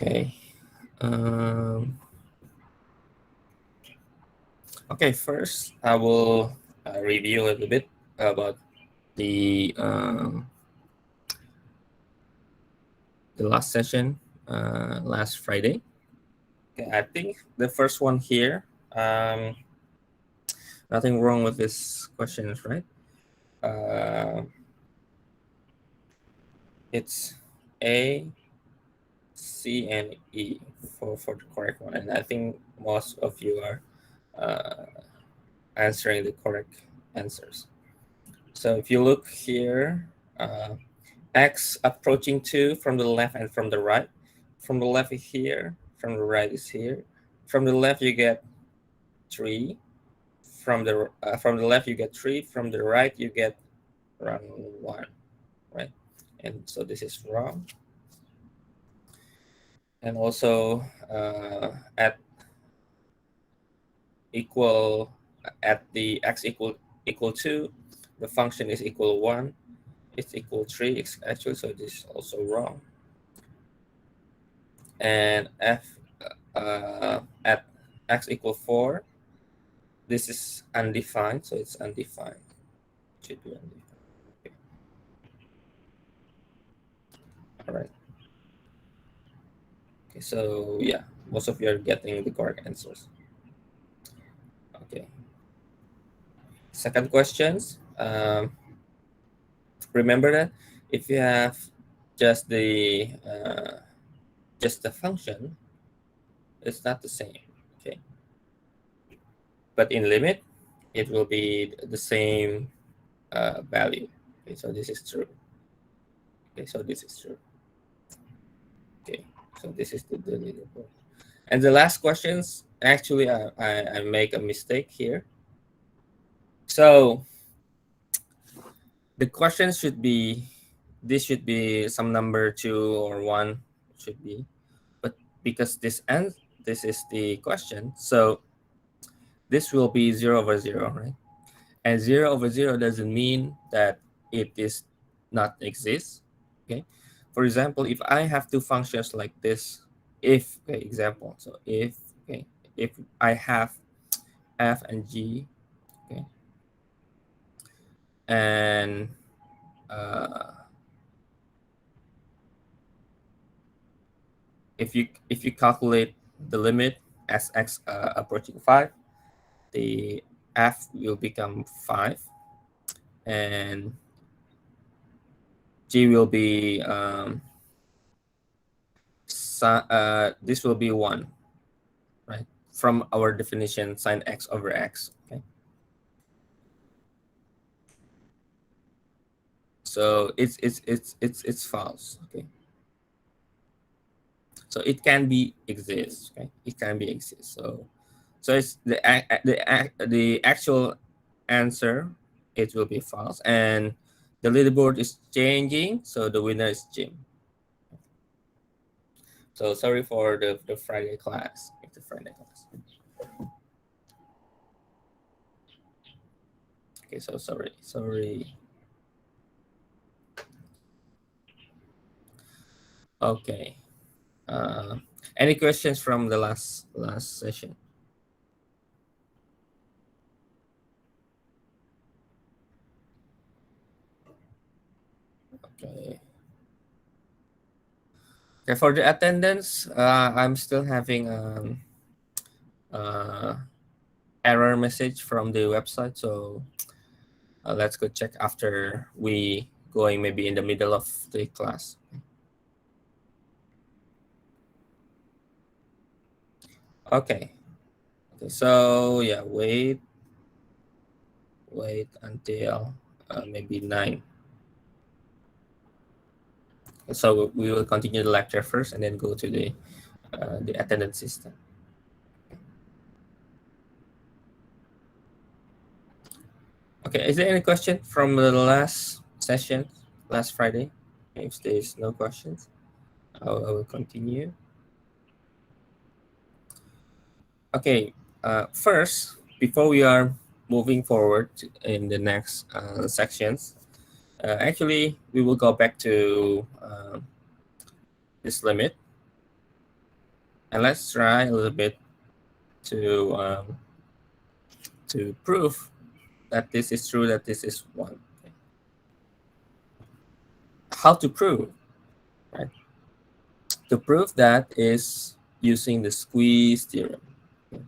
Okay. Okay, first I will review a little bit about the last session, last Friday. Okay, I think the first one here, nothing wrong with this questions, right? It's A, C, and E for the correct one, and I think most of you are answering the correct answers. So if you look here, x approaching 2 from the left and from the right. From the left is here, from the right is here. From the left you get 3. From the left you get 3. From the right you get around 1, right? And so this is wrong. And also at the x equal 2, the function is equal 1. It's equal 3 actually, so this is also wrong. And f at x equal 4, this is undefined, so it's undefined. It should be undefined. Okay. All right. Okay, so yeah, most of you are getting the correct answers. Okay. Second questions. Remember that if you have just the function, it's not the same. Okay. But in limit, it will be the same value. Okay, so this is true. Okay, so this is true. Okay, so this is the leaderboard. And the last questions, actually, I make a mistake here. So the question should be, this should be some number 2 or 1 should be, but because this is the question, so this will be 0 over 0, right? And 0 over 0 doesn't mean that it is not exist. Okay, for example, if I have two functions like this, if, okay, example, so if I have f and g, okay, and if you calculate the limit as x approaching 5, the f will become 5, and g will be this will be 1, right? From our definition, sine x over x. Okay. So it's false. Okay. So it can be exist. Okay. It can be exist. So it's the actual answer. It will be false, and the leaderboard is changing. So the winner is Jim. So sorry for the Friday class. The Friday class. Okay. So sorry. Okay. Any questions from the last session? Okay. Okay, for the attendance, I'm still having error message from the website, so let's go check after we going maybe in the middle of the class. Okay. So yeah, wait until maybe 9. So we will continue the lecture first and then go to the attendance system. Okay, is there any question from the last session, last Friday? If there is no questions, I will continue. Okay, first, before we are moving forward in the next sections, actually, we will go back to this limit. And let's try a little bit to prove that this is true, that this is 1. Okay. How to prove, right? To prove that is using the squeeze theorem. Okay.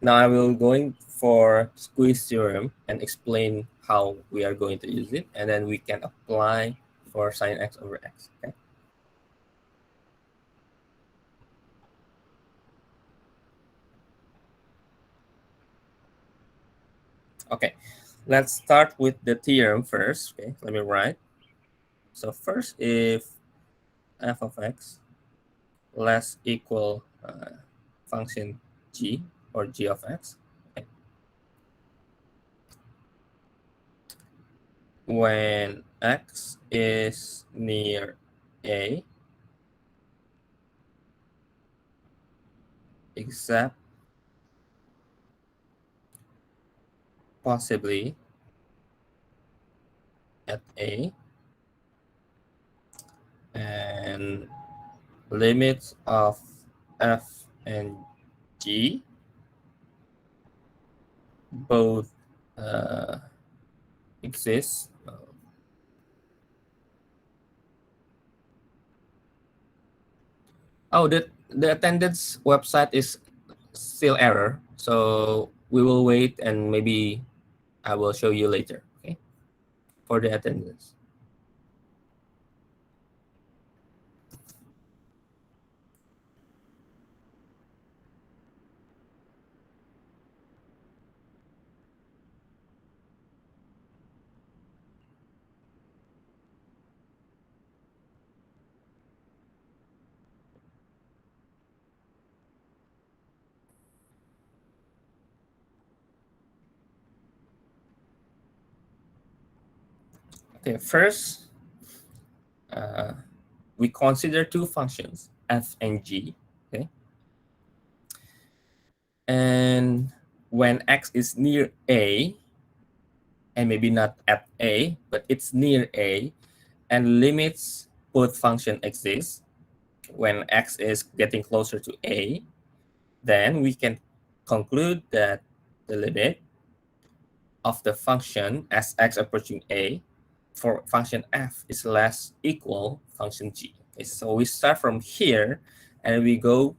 Now I will going for squeeze theorem and explain how we are going to use it, and then we can apply for sine x over x. Okay. Okay, let's start with the theorem first. Okay, let me write. So first, if f of x less equal function g or g of x, okay, when x is near a, except possibly at a, and limits of f and g both exist. Oh, the attendance website is still error, so we will wait and maybe I will show you later. Okay, for the attendance. Okay, first we consider two functions, f and g. Okay, and when x is near a, and maybe not at a, but it's near a, and limits both function exist. When x is getting closer to a, then we can conclude that the limit of the function as x approaching a for function f is less equal function g. Okay, so we start from here and we go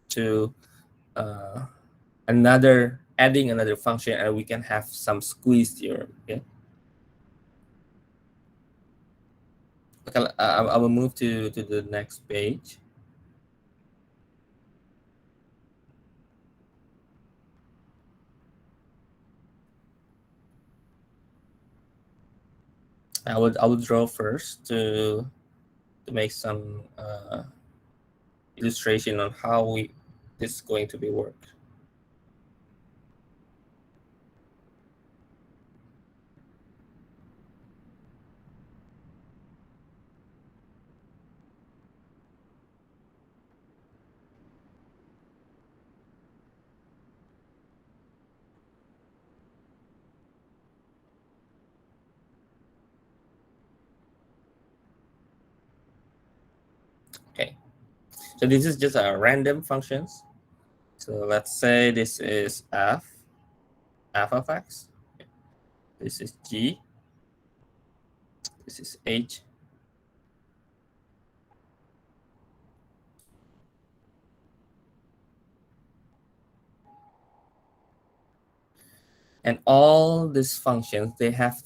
to adding another function, and we can have some squeeze theorem. Okay, okay, I will move to the next page. I will draw first to make some illustration on how this is going to be worked. Okay, so this is just a random functions. So let's say this is f of x. This is g. This is h. And all these functions, they have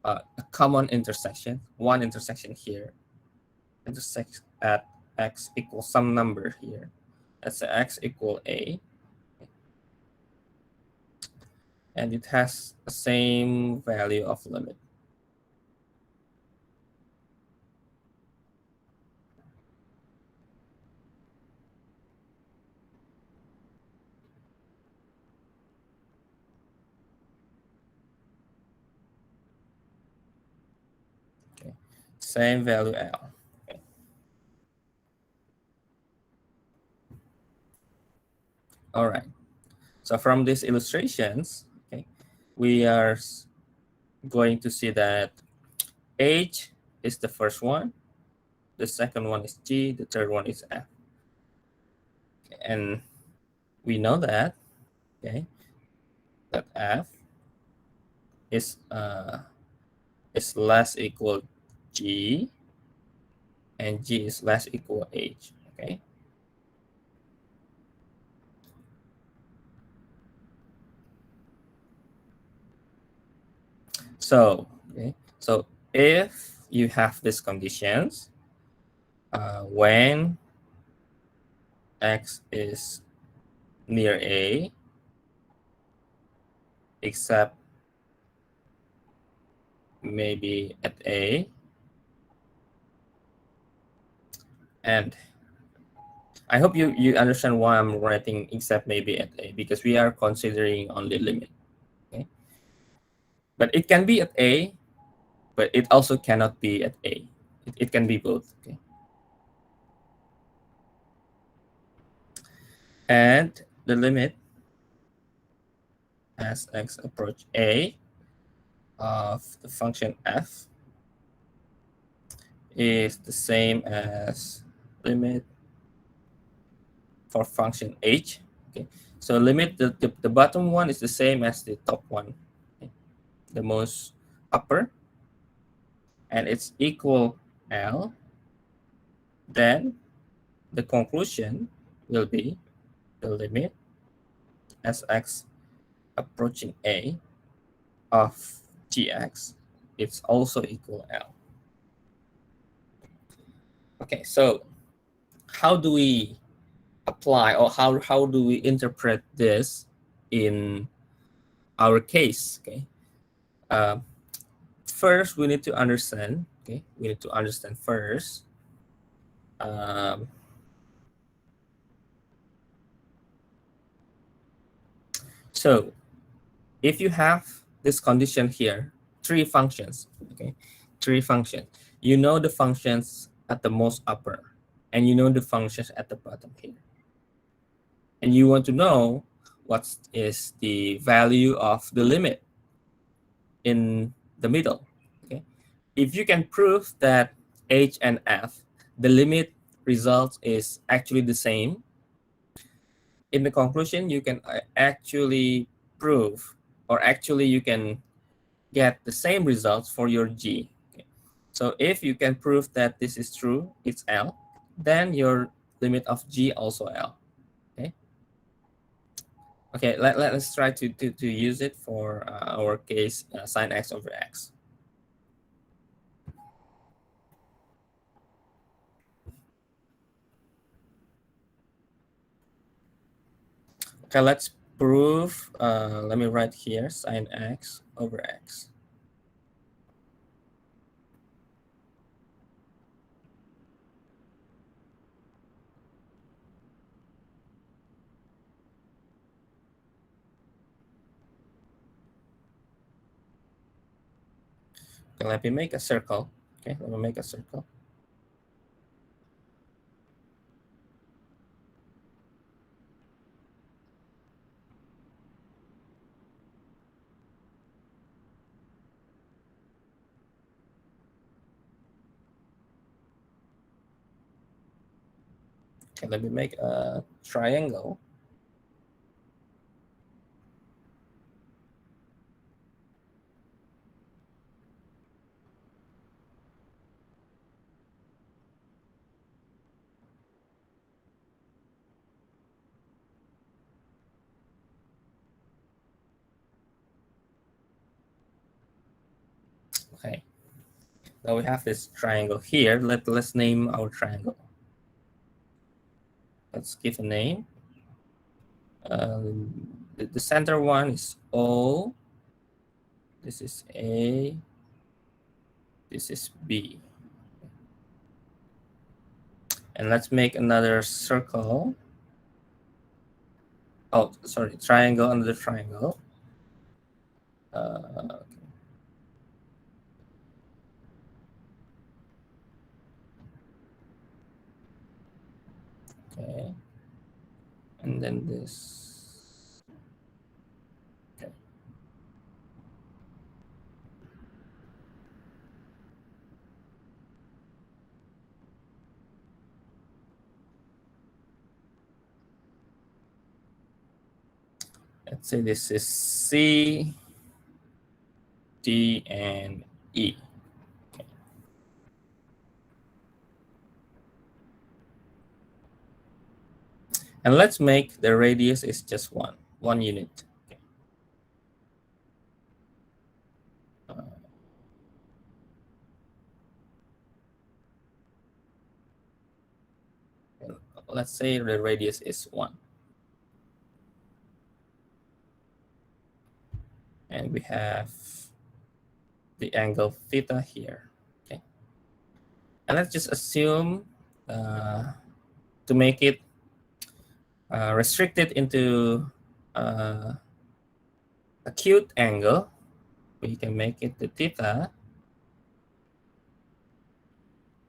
a common intersection. One intersection here intersects at x equals some number here. That's x equal a. And it has the same value of limit. Okay. Same value L. Okay. All right. So from these illustrations, okay, we are going to see that H is the first one, the second one is G, the third one is F. And we know that, okay, that f is less equal g, and g is less equal h. Okay. So, okay, so if you have these conditions, when x is near a, except maybe at a, and I hope you understand why I'm writing except maybe at a, because we are considering only limit. Okay, but it can be at a, but it also cannot be at a. It can be both. Okay, and the limit as x approach a of the function f is the same as limit for function h. Okay, so limit the bottom one is the same as the top one, okay, the most upper, and it's equal L. Then the conclusion will be the limit as x approaching a of gx, it's also equal L. Okay, so how do we apply, or how do we interpret this in our case? Okay, uh, first we need to understand. Okay, we need to understand first. Um, so if you have this condition here, three functions. Okay, three functions. You know the functions at the most upper, and you know the functions at the bottom here, and you want to know what is the value of the limit in the middle. Okay, if you can prove that h and f, the limit result is actually the same, in the conclusion you can actually prove, or actually you can get the same results for your g. Okay. So if you can prove that this is true, it's L, then your limit of g also L. Okay. Okay, let's try to use it for our case, sine x over x. Okay, let's prove, let me write here, sine x over x. Okay, let me make a circle. Okay, let me make a circle. Okay, let me make a triangle. Okay, now we have this triangle here. Let's name our triangle. Let's give a name. The center one is O. This is A. This is B. And let's make another circle. Oh, sorry, triangle, another triangle. Okay. And then this. Okay. Let's say this is C, D, and E. Okay. And let's make the radius is just one unit. Okay. Let's say the radius is 1. And we have the angle theta here. Okay. And let's just assume to make it restricted into acute angle, we can make it the theta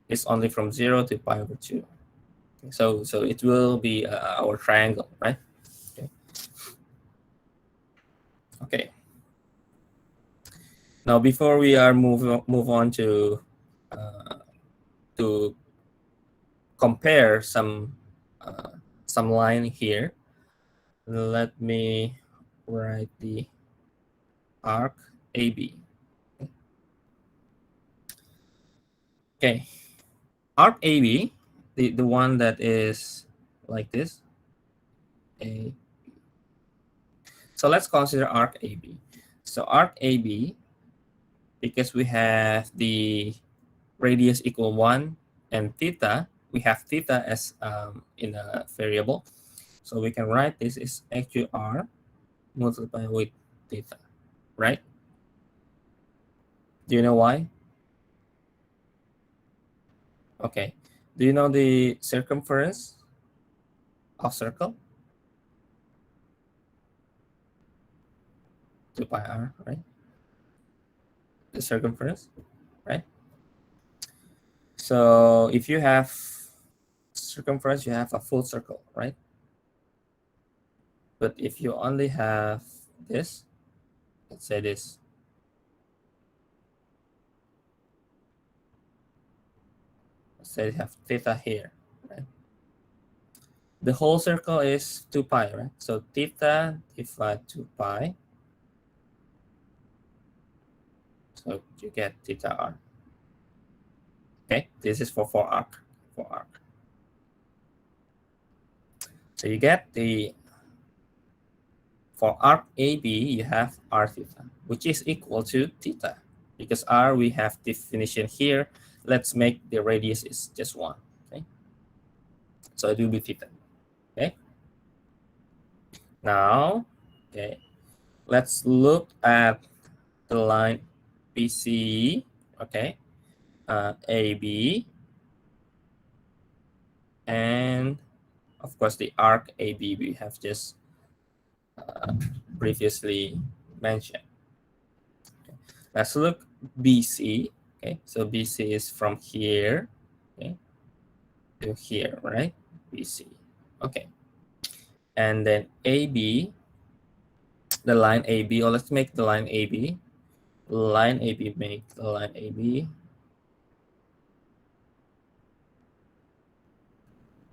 is only from 0 to pi over 2. Okay. So it will be our triangle, right? Okay. Okay. Now, before we are move on to compare some line here, let me write the arc AB. Okay, arc AB, the one that is like this. A. So let's consider arc AB. So arc AB, because we have the radius equal 1 and theta, we have theta as in a variable. So we can write this is actually r multiplied with theta, right? Do you know why? Okay. Do you know the circumference of circle? 2 pi r, right? The circumference, right? So if you have circumference, you have a full circle, right? But if you only have this, let's say this, let's say you have theta here, right? The whole circle is 2 pi, right? So theta divided 2 pi. So you get theta r. Okay, this is for arc. So you get for arc AB, you have r theta, which is equal to theta. Because r, we have definition here. Let's make the radius is just 1. Okay, so it will be theta. Okay. Now, okay, let's look at the line BC. Okay, AB, and of course the arc AB we have just previously mentioned. Okay. Let's look BC. Okay, so BC is from here, okay, to here, right? BC. Okay, and then AB, the line AB, or let's make the line AB. Line AB, make the line AB.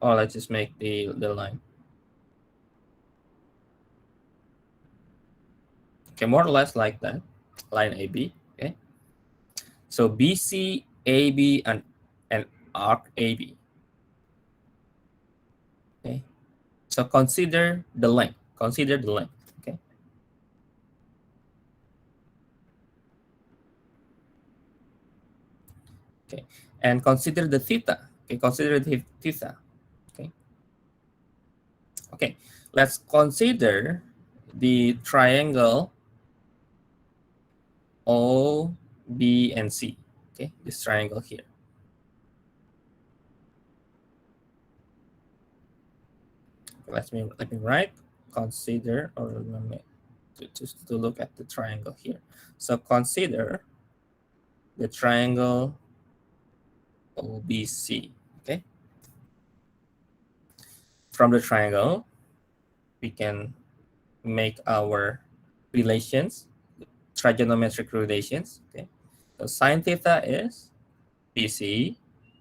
Or let's just make the line. Okay, more or less like that, line AB. Okay, so BC, AB, and arc AB. Okay, so consider the length. Consider the length. Okay. Okay, and consider the theta. Okay, consider the theta. Okay. Okay, let's consider the triangle O, B, and C. Okay, this triangle here. Let me write. Consider, or let me just to look at the triangle here. So consider the triangle OBC. Okay. From the triangle, we can make our relations, trigonometric relations. Okay. So sine theta is BC,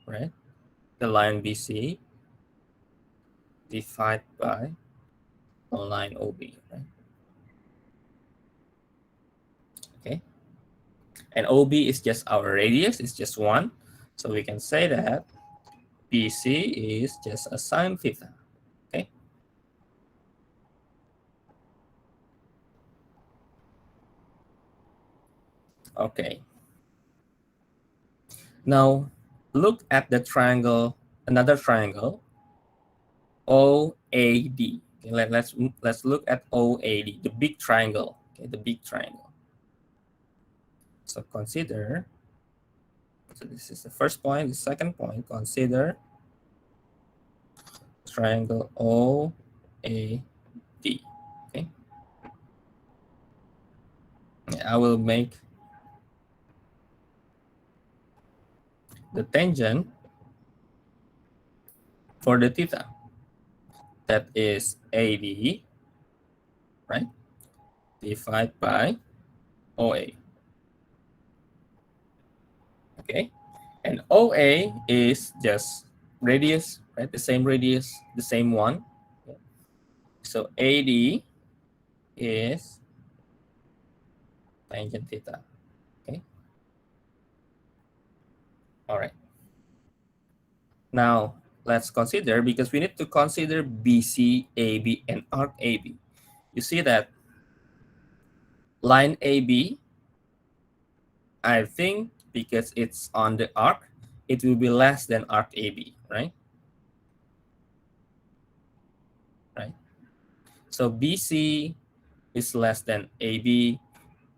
right? The line BC divided by the line OB, right? And OB is just our radius, it's just 1. So we can say that BC is just a sine theta. Okay. Okay. Now look at the triangle, another triangle, OAD. Okay, let's look at OAD, the big triangle. Okay, the big triangle. So consider. So this is the first point. The second point, consider triangle OAD. Okay. I will make the tangent for the theta. That is AD, right? Divided by OA. Okay. And OA is just radius, right? The same radius, the same one. So AD is tangent theta. Okay. All right. Now let's consider, because we need to consider BC, AB, and arc AB. You see that line AB, I think because it's on the arc, it will be less than arc AB, right? Right. So BC is less than AB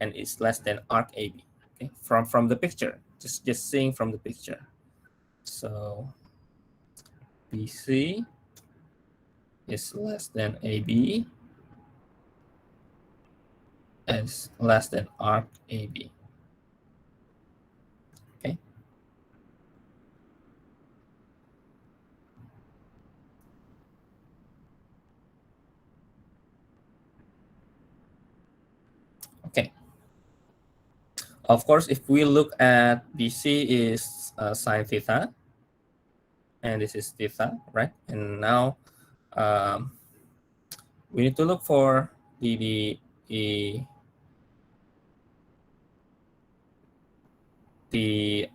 and is less than arc AB. Okay, from the picture, just seeing from the picture. So BC is less than AB is less than arc AB. Okay. Okay. Of course, if we look at BC is sine theta, and this is theta, right? And now we need to look for the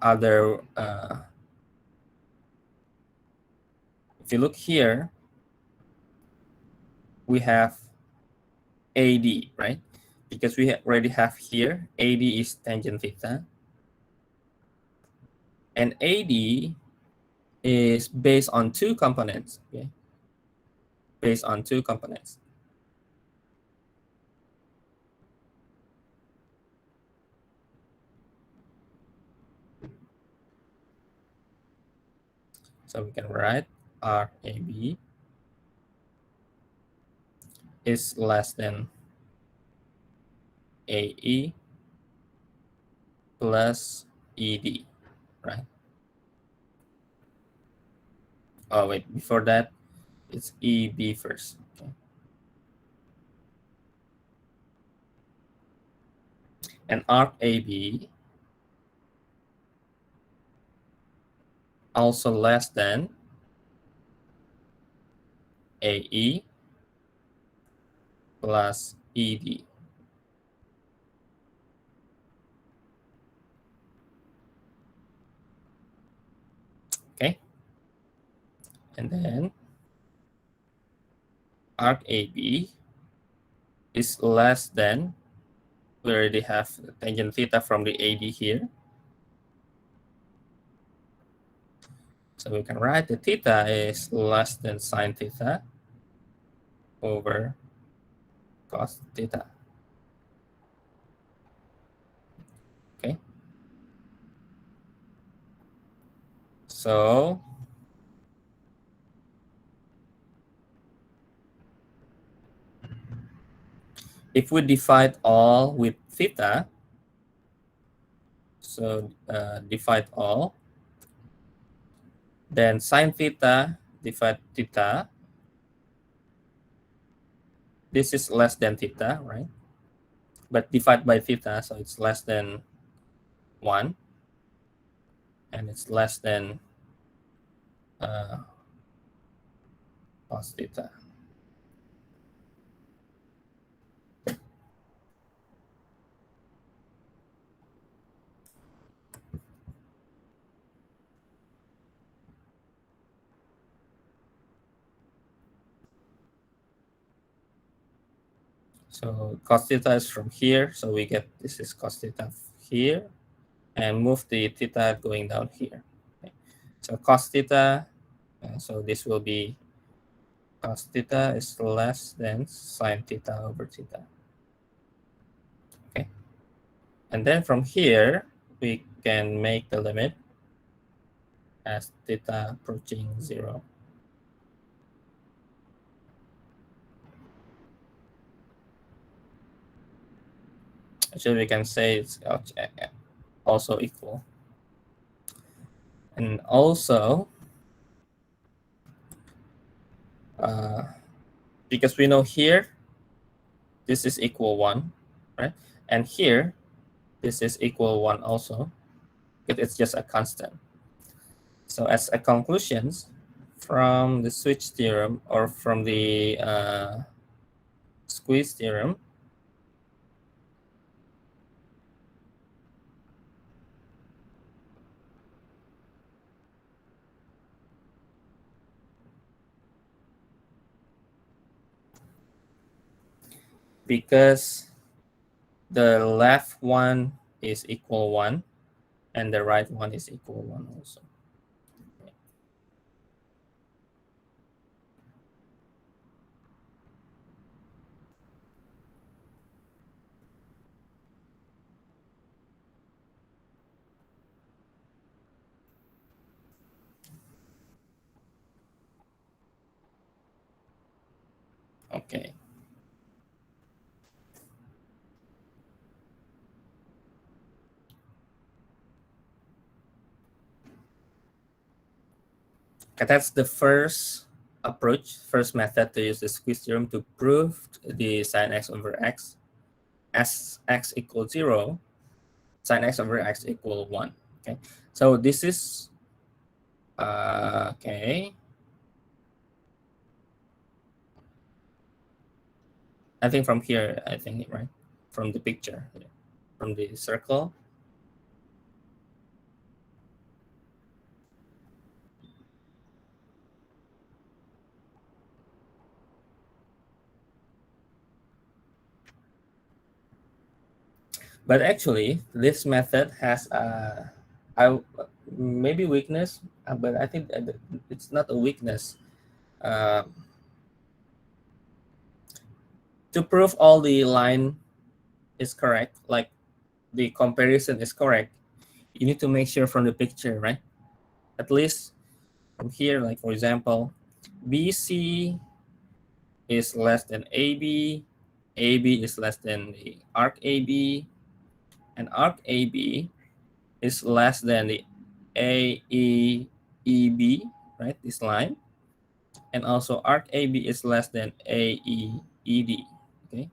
other. If you look here, we have AD, right? Because we already have here AD is tangent theta, and AD is based on two components. Okay, based on two components. So we can write RAB is less than AE plus ED, right? Oh wait, before that, it's EB first. Okay. And arc AB also less than AE plus ED. Okay. And then arc AB is less than, we already have tangent theta from the AD here. So we can write the theta is less than sine theta over cos theta. Okay. So if we divide all with theta, so divide all, then sine theta divide theta, this is less than theta, right? But divide by theta, so it's less than 1, and it's less than cos theta. So cos theta is from here. So we get this is cos theta here, and move the theta going down here. Okay. So cos theta, so this will be cos theta is less than sine theta over theta. Okay. And then from here, we can make the limit as theta approaching 0. Actually, we can say it's also equal. And also, because we know here, this is equal 1, right? And here, this is equal 1 also. It's just a constant. So as a conclusion from the switch theorem or from the squeeze theorem, because the left one is equal 1 and the right one is equal 1 also. Okay. Okay, that's the first approach, first method to use the squeeze theorem to prove the sine x over x as x equals 0, sine x over x equal 1. Okay, so this is okay. I think from here, I think, right? From the picture, from the circle. But actually, this method has maybe weakness, but I think that it's not a weakness. Uh, to prove all the line is correct, like the comparison is correct, you need to make sure from the picture, right? At least from here, like for example, BC is less than AB, AB is less than the arc AB, and arc AB is less than the AEEB, right? This line. And also arc AB is less than AEED, okay?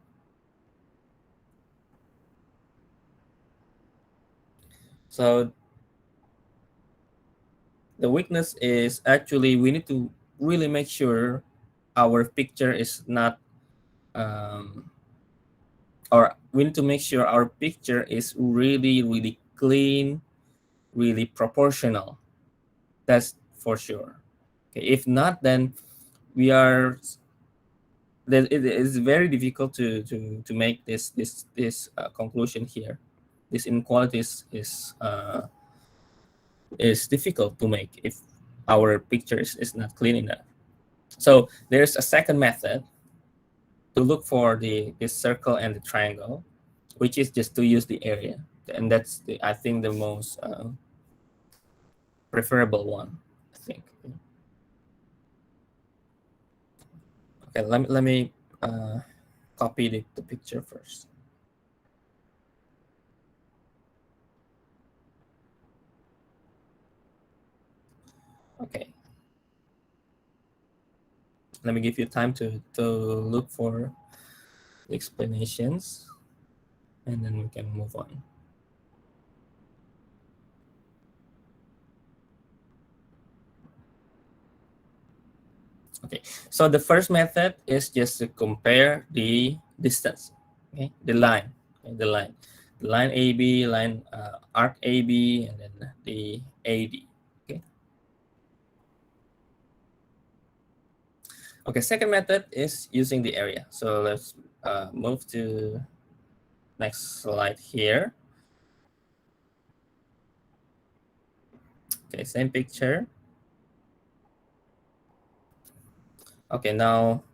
So the weakness is actually we need to really make sure our picture is not, or we need to make sure our picture is really, really clean, really proportional. That's for sure. Okay, if not, then we are then it is very difficult to make this conclusion here. This inequality is difficult to make if our picture is not clean enough. So there's a second method to look for this circle and the triangle, which is just to use the area, and that's I think the most preferable one, I think. Okay, let me copy the picture first. Okay. Let me give you time to look for the explanations, and then we can move on. Okay, so the first method is just to compare the distance, okay, the line, okay, the line AB, line arc AB, and then the AD. Okay. Okay, second method is using the area. So let's move to next slide here. Okay, same picture. Okay, now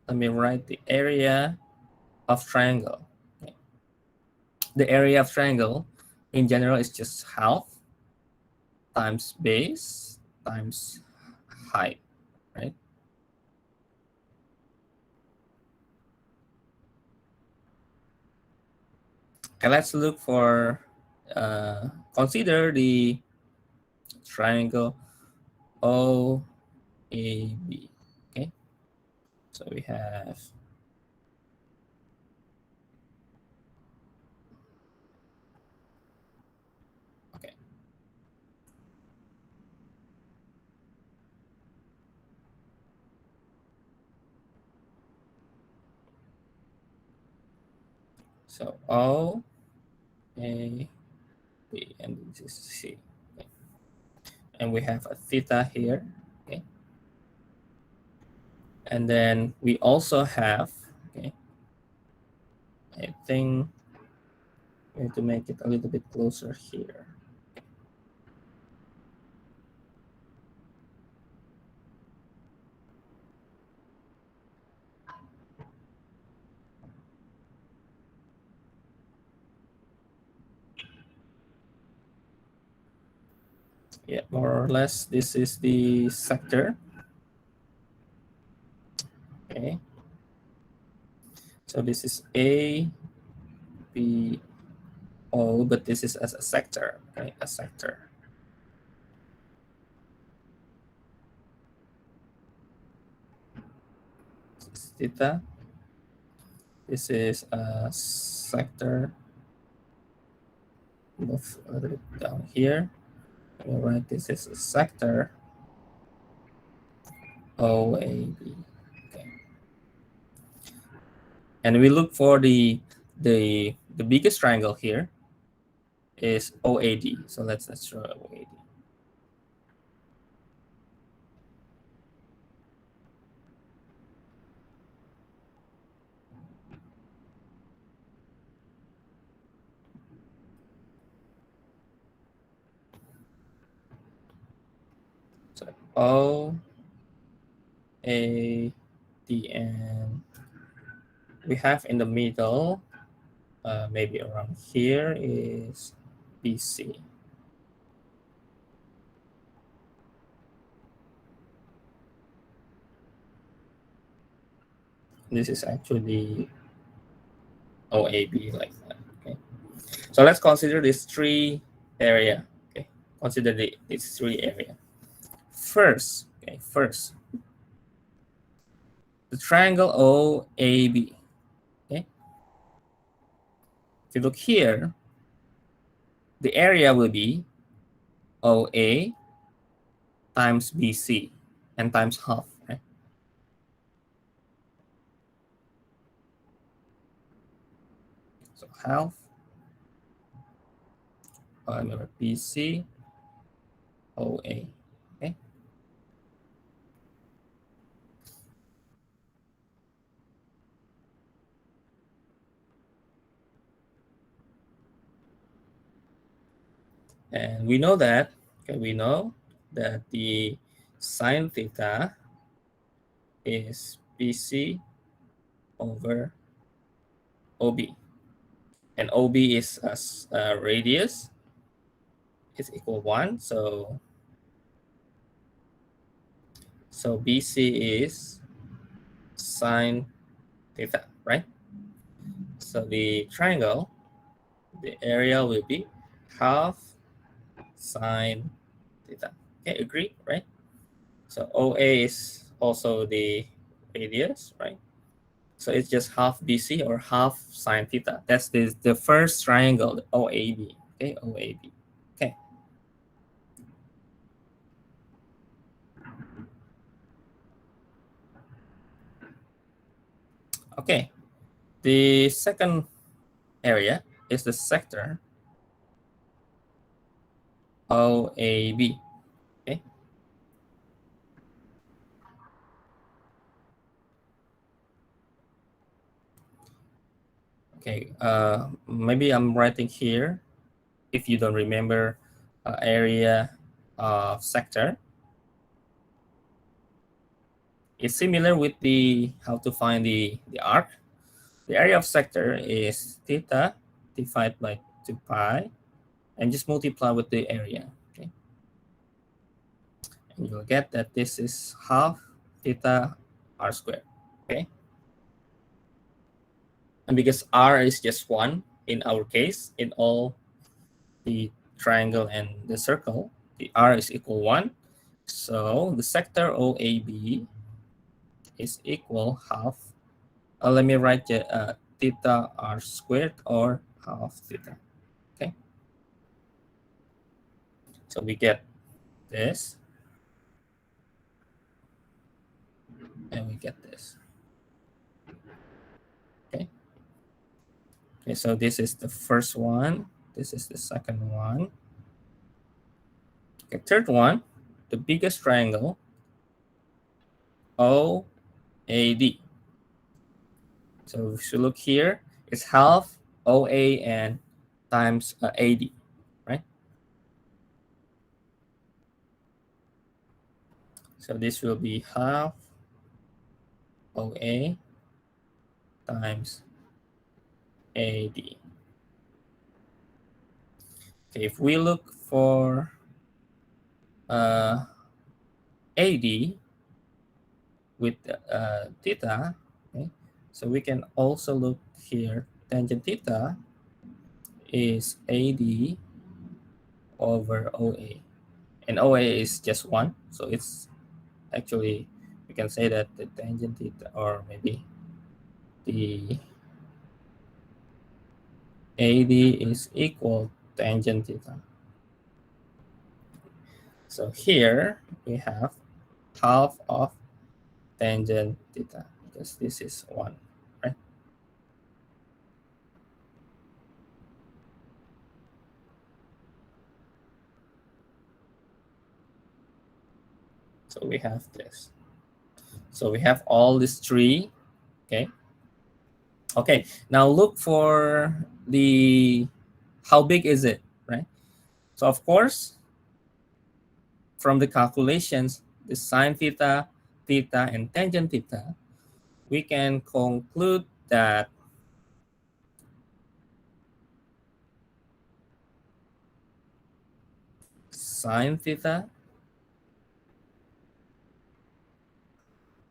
let me write the area of triangle. Okay. The area of triangle in general is just half times base times height, right? Okay, let's look for, consider the triangle OAB. Okay, so we have, okay, so O, A, B, and this is C. Okay. And we have a theta here. Okay. And then we also have, okay, I think we have to make it a little bit closer here. Yeah, more or less, this is the sector. Okay. So this is A, B, O, but this is as a sector, okay, a sector. This is theta. This is a sector. Move a little bit down here. All right, this is a sector OAB. Okay. And we look for the biggest triangle here is OAD. So let's draw OAD. So O, A, D, and we have in the middle, maybe around here is BC. This is actually OAB like that. Okay. So let's consider this three area. Okay. Consider these three area. First, okay, first, the triangle OAB. Okay. If you look here, the area will be OA times BC and times half. Right? So half, remember BC, OA. Okay. And we know that, okay, we know that the sine theta is BC over OB. And OB is as radius is equal 1. So BC is sine theta, right? So the triangle, the area will be half sine theta. Okay, agree, right? So OA is also the radius, right? So it's just half BC or half sine theta. That's the first triangle, the OAB. Okay, OAB. Okay. Okay. The second area is the sector OAB. Okay. Okay, maybe I'm writing here. If you don't remember area of sector, it's similar with the how to find the arc. The area of sector is theta divided by 2 pi, and just multiply with the area. Okay, and you'll get that this is half theta r squared. Okay, and because r is just 1 in our case, in all the triangle and the circle, the r is equal 1. So the sector OAB is equal half. Let me write theta r squared, or half theta. Okay, so we get this, and we get this. Okay. Okay, so this is the first one. This is the second one. Okay, third one, the biggest triangle, OAD. So if you look here, it's half OA and times AD, right? So this will be half OA times AD. Okay, if we look for AD with theta, okay, so we can also look here, tangent theta is AD over OA. And OA is just 1, so it's actually, we can say that the tangent theta, or maybe the AD is equal tangent theta. So here we have half of tangent theta, because this is 1, right? So we have this. So we have all these three, okay? Okay, now look for the, how big is it, right? So of course, from the calculations, the sine theta, theta, and tangent theta, we can conclude that sine theta,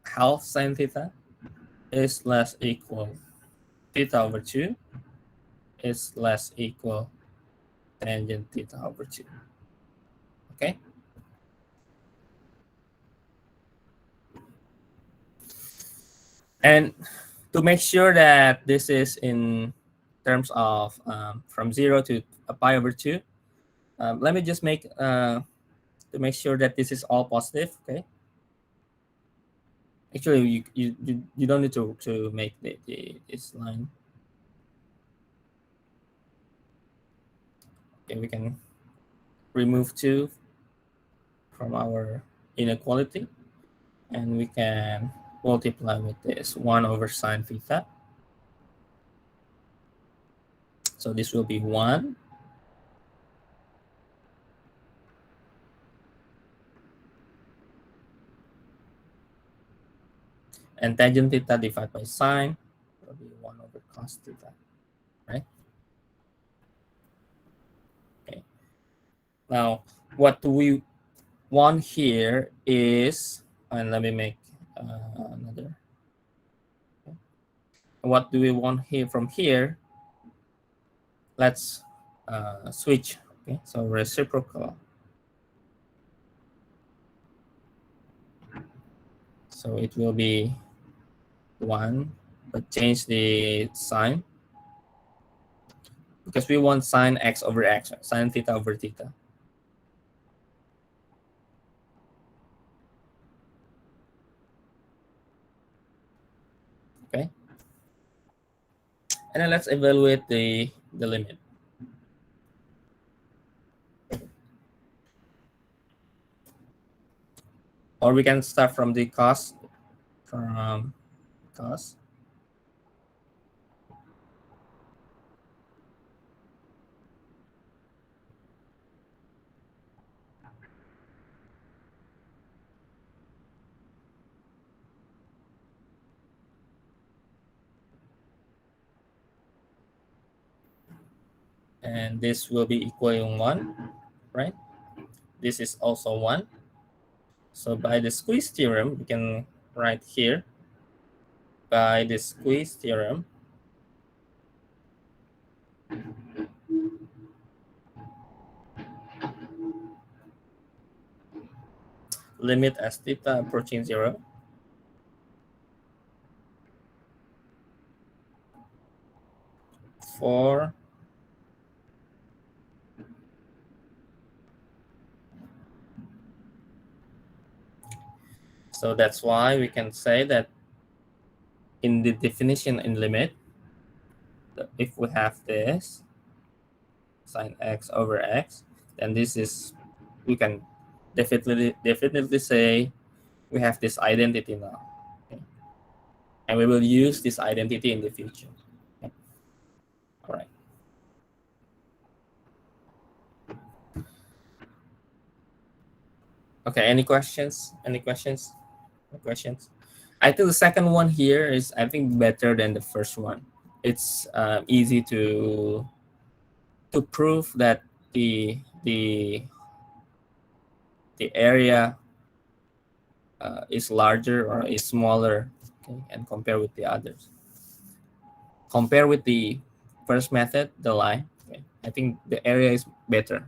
half sine theta, is less equal theta over 2 is less equal tangent theta over 2. Okay? And to make sure that this is in terms of from 0 to pi over 2, let me just make, to make sure that this is all positive, okay? Actually, you don't need to make this line. Okay, we can remove 2 from our inequality, and we can multiply with this 1 over sine theta. So this will be 1. And tangent theta divided by sine will be 1 over cos theta, right? Okay. Now, what do we want here is, and let me make another. Okay. What do we want here from here? Let's switch. Okay, so reciprocal. So it will be 1, but change the sign, because we want sine x over x, sine theta over theta. Okay. And then let's evaluate the limit. Or we can start from the cos, from cos. and this will be equaling 1, right? This is also 1. So by the squeeze theorem, we can write here, by the squeeze theorem, limit as theta approaching 0, for so that's why we can say that in the definition in limit, if we have this sine x over x, then this is, we can definitely say we have this identity now. Okay? And we will use this identity in the future. Okay? All right. Okay, any questions? Any questions? No questions? I think the second one here is, I think, better than the first one. It's easy to prove that the area is larger or is smaller, okay, and compare with the others. Compare with the first method, the line. Okay, I think the area is better.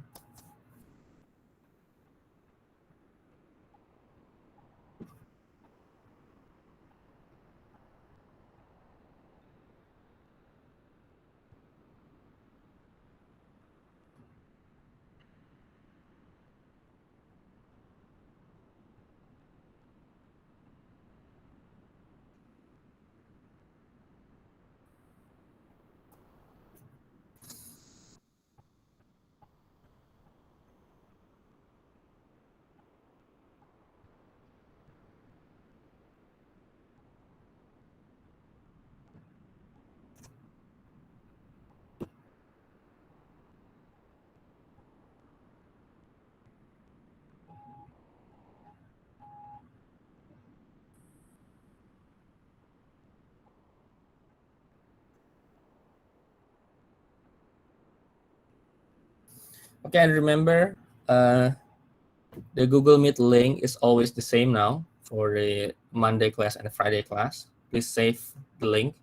Okay, and remember, the Google Meet link is always the same now for the Monday class and the Friday class. Please save the link.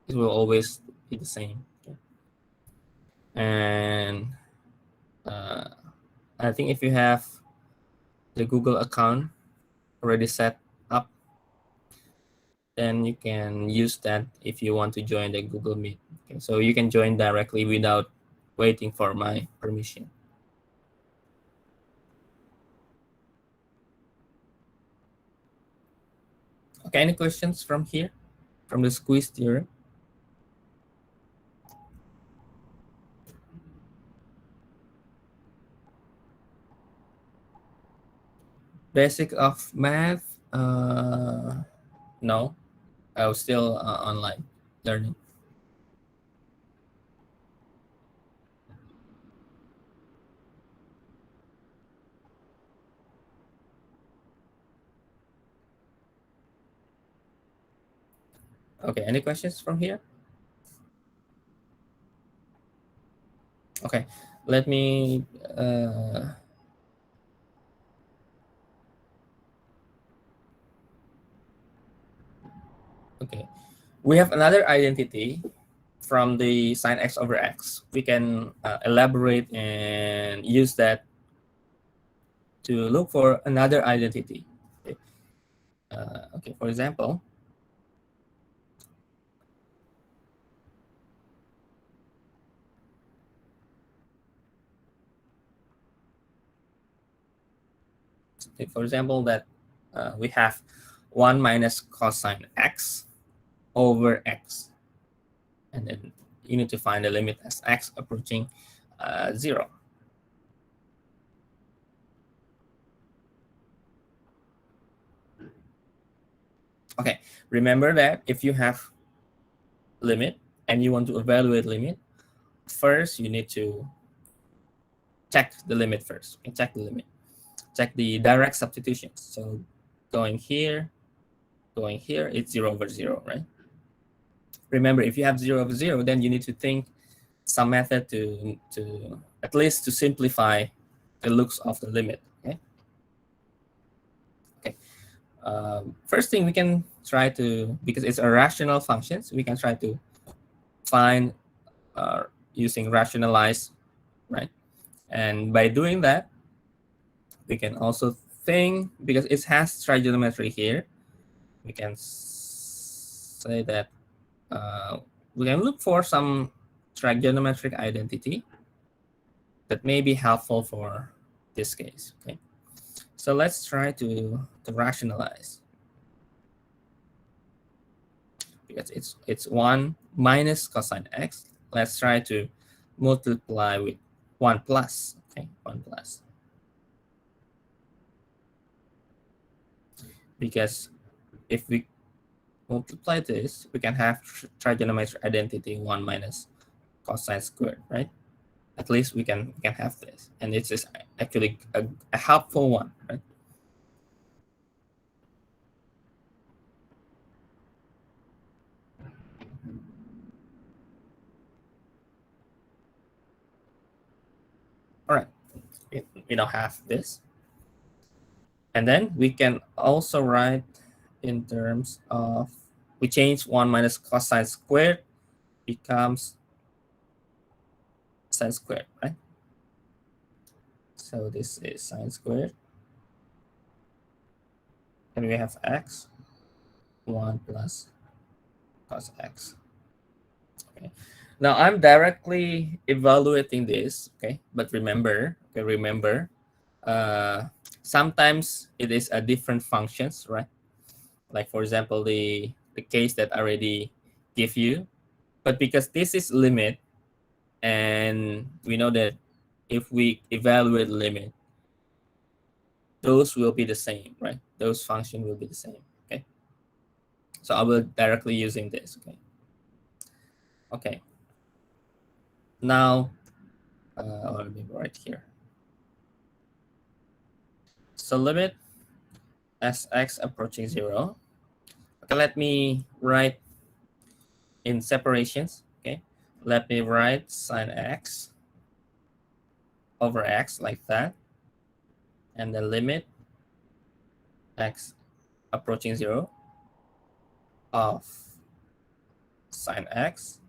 It will always be the same. Okay. And I think if you have the Google account already set up, then you can use that if you want to join the Google Meet. Okay, so you can join directly without waiting for my permission. Okay, any questions from here, from the squeeze theorem? Basic of math? No, I was still online learning. Okay, any questions from here? Okay, let me okay, we have another identity from the sine x over x. We can elaborate and use that to look for another identity. Okay, okay, for example, that we have 1 minus cosine x over x, and then you need to find the limit as x approaching 0. Okay, remember that if you have limit and you want to evaluate limit, first you need to check the limit first. Okay, check the limit. Check the direct substitutions. So going here, it's 0 over 0, right? Remember, if you have 0 over 0, then you need to think some method to at least to simplify the looks of the limit. Okay. Okay. First thing we can try to, because it's a rational functions, we can try to find using rationalize, right? And by doing that, we can also think, because it has trigonometry here, we can say that we can look for some trigonometric identity that may be helpful for this case. Okay, so let's try to rationalize, because it's 1 minus cosine x. Let's try to multiply with 1 plus. Okay, 1 plus, because if we multiply this, we can have trigonometric identity 1 minus cosine squared, right? At least we can have this, and it's just actually a helpful one, right? All right, we now have this, and then we can also write in terms of, we change 1 minus cosine squared becomes sine squared, right? So this is sine squared, and we have x 1 plus cos x. Okay, now I'm directly evaluating this. Okay, but remember, sometimes it is a different functions, right? Like for example, the case that I already give you, but because this is limit, and we know that if we evaluate limit, those will be the same, right? Those function will be the same. Okay, so I will directly using this. Okay, okay. Now, let me write here. So limit as x approaching 0. Okay, let me write in separations. Okay, let me write sine x over x like that, and the limit x approaching 0 of sine x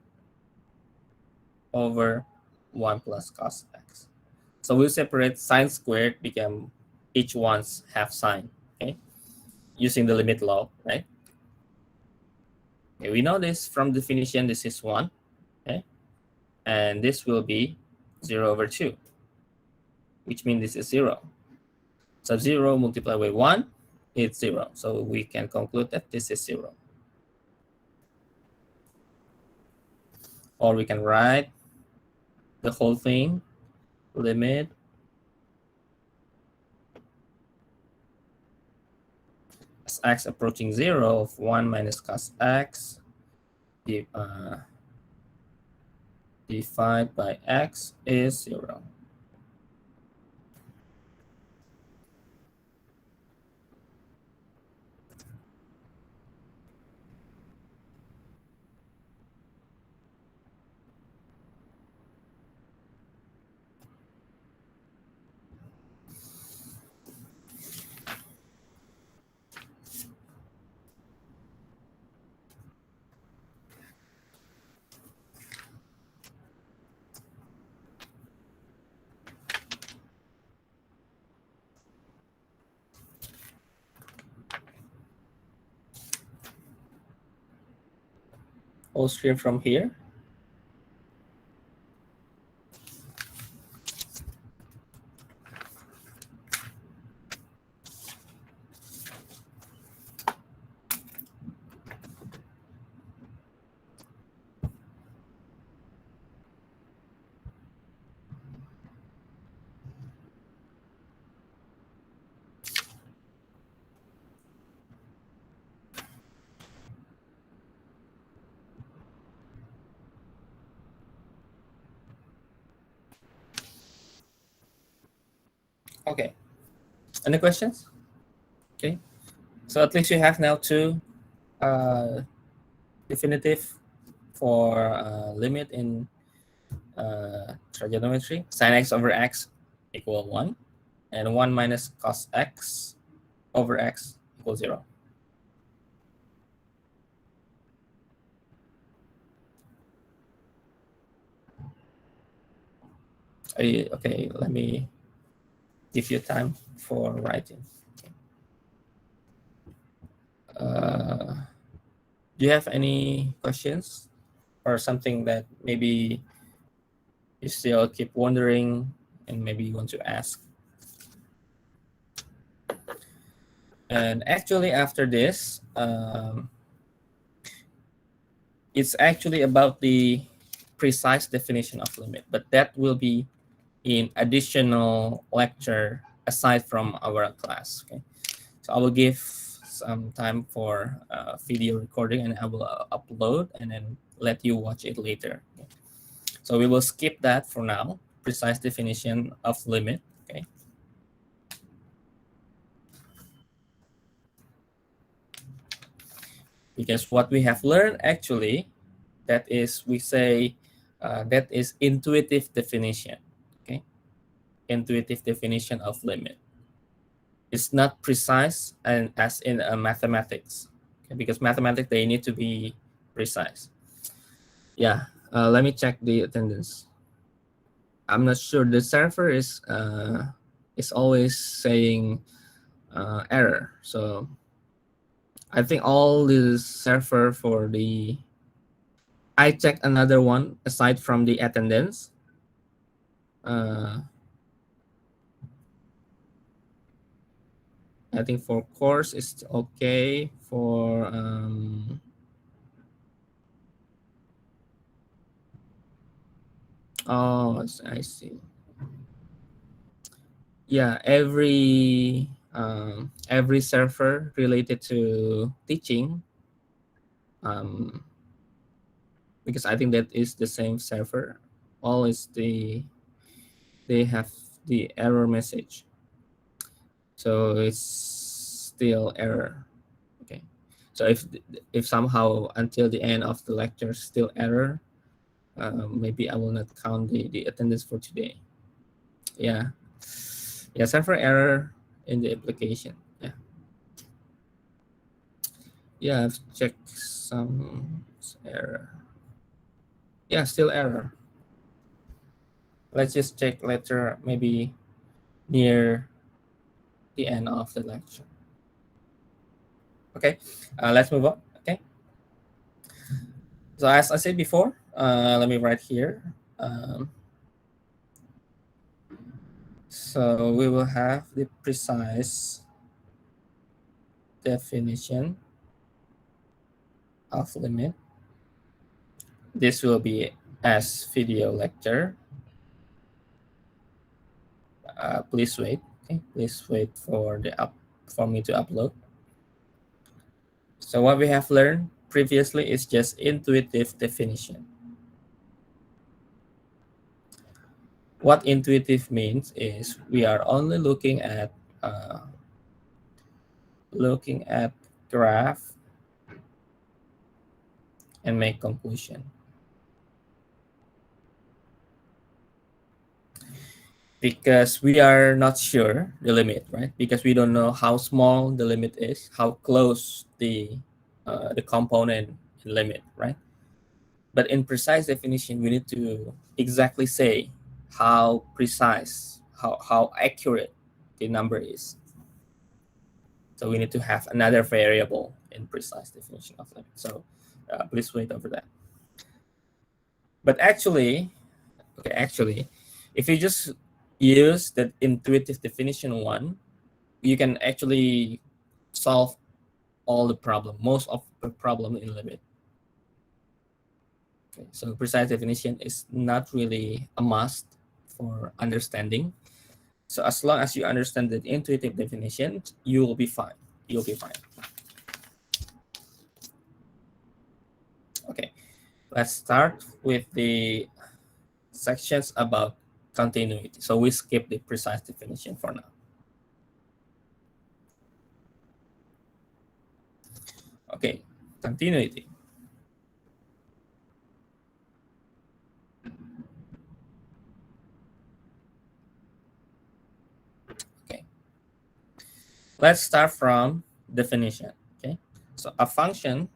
over 1 plus cos x. So we'll separate sine squared, become each one's half sine, okay, using the limit law, right? Okay, we know this from definition, this is 1, okay, and this will be 0 over 2, which means this is 0. So 0 multiplied by 1, it's 0. So we can conclude that this is 0. Or we can write the whole thing, limit as x approaching 0 of 1 minus cos x divided by x is 0. All stream from here. Okay. Any questions? Okay. So at least you have now two definitive for limit in trigonometry, sin x over x equal 1, and 1 minus cos x over x equals 0. Okay, let me give you time for writing. Do you have any questions or something that maybe you still keep wondering and maybe you want to ask? And actually after this, it's actually about the precise definition of limit, but that will be in additional lecture aside from our class. Okay, so I will give some time for video recording and I will upload and then let you watch it later. Okay? So we will skip that for now, precise definition of limit. Okay. Because what we have learned actually, that is, we say that is intuitive definition. Okay, intuitive definition of limit. It's not precise and as in mathematics, okay? Because mathematics they need to be precise. Yeah, let me check the attendance. I'm not sure. The server is always saying error, so I think all the server for the. I checked another one aside from the attendance. I think for course it's okay. For oh, I see. Yeah, every server related to teaching, because I think that is the same server. Always they have the error message, so it's still error. Okay, so if somehow until the end of the lecture still error, maybe I will not count the attendance for today. Yeah, server error in the application. Yeah, I've checked some error. Yeah, still error. Let's just check later, maybe near the end of the lecture. Okay, let's move on. Okay. So as I said before, let me write here. So we will have the precise definition of limit. This will be as video lecture. Please wait. Okay, please wait for me to upload. So what we have learned previously is just intuitive definition. What intuitive means is we are only looking at graph and make conclusion. Because we are not sure the limit, right? Because we don't know how small the limit is, how close the component limit, right? But in precise definition, we need to exactly say how precise, how accurate the number is. So we need to have another variable in precise definition of limit. So please wait over that. But actually, if you just use that intuitive definition one, you can actually solve all the problem, most of the problem in limit. Okay, so precise definition is not really a must for understanding. So as long as you understand the intuitive definition, you will be fine. You'll be fine. Okay, let's start with the sections about continuity. So we skip the precise definition for now. Okay, continuity. Let's start from definition. Okay, so a function,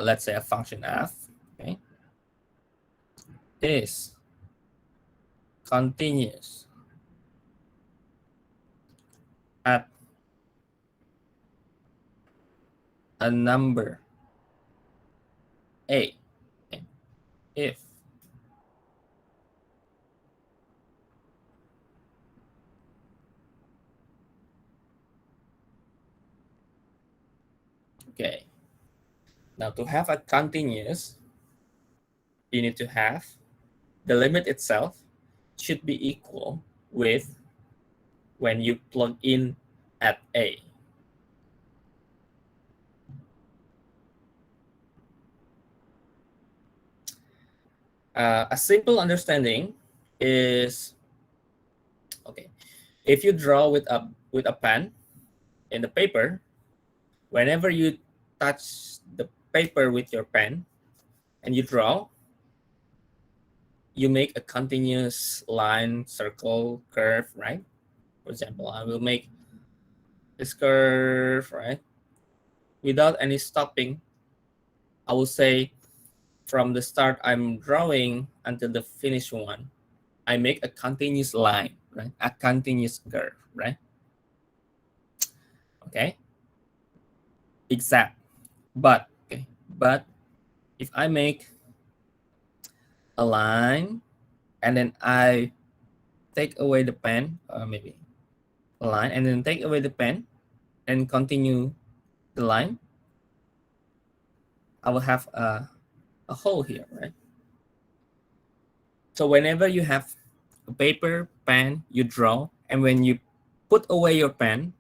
let's say a function f, okay, is continuous at a number a, okay, if okay. Now to have a continuous, you need to have the limit itself should be equal with when you plug in at a. A simple understanding is, okay, if you draw with a pen in the paper, whenever you touch the paper with your pen and you draw, you make a continuous line, circle, curve, right? For example, I will make this curve, right? Without any stopping, I will say from the start I'm drawing until the finished one, I make a continuous line, right? A continuous curve, right? Okay, exact. But okay, but if I make a line and then I take away the pen, maybe a line, and then take away the pen and continue the line, I will have a hole here, right? So whenever you have a paper, pen, you draw, and when you put away your pen,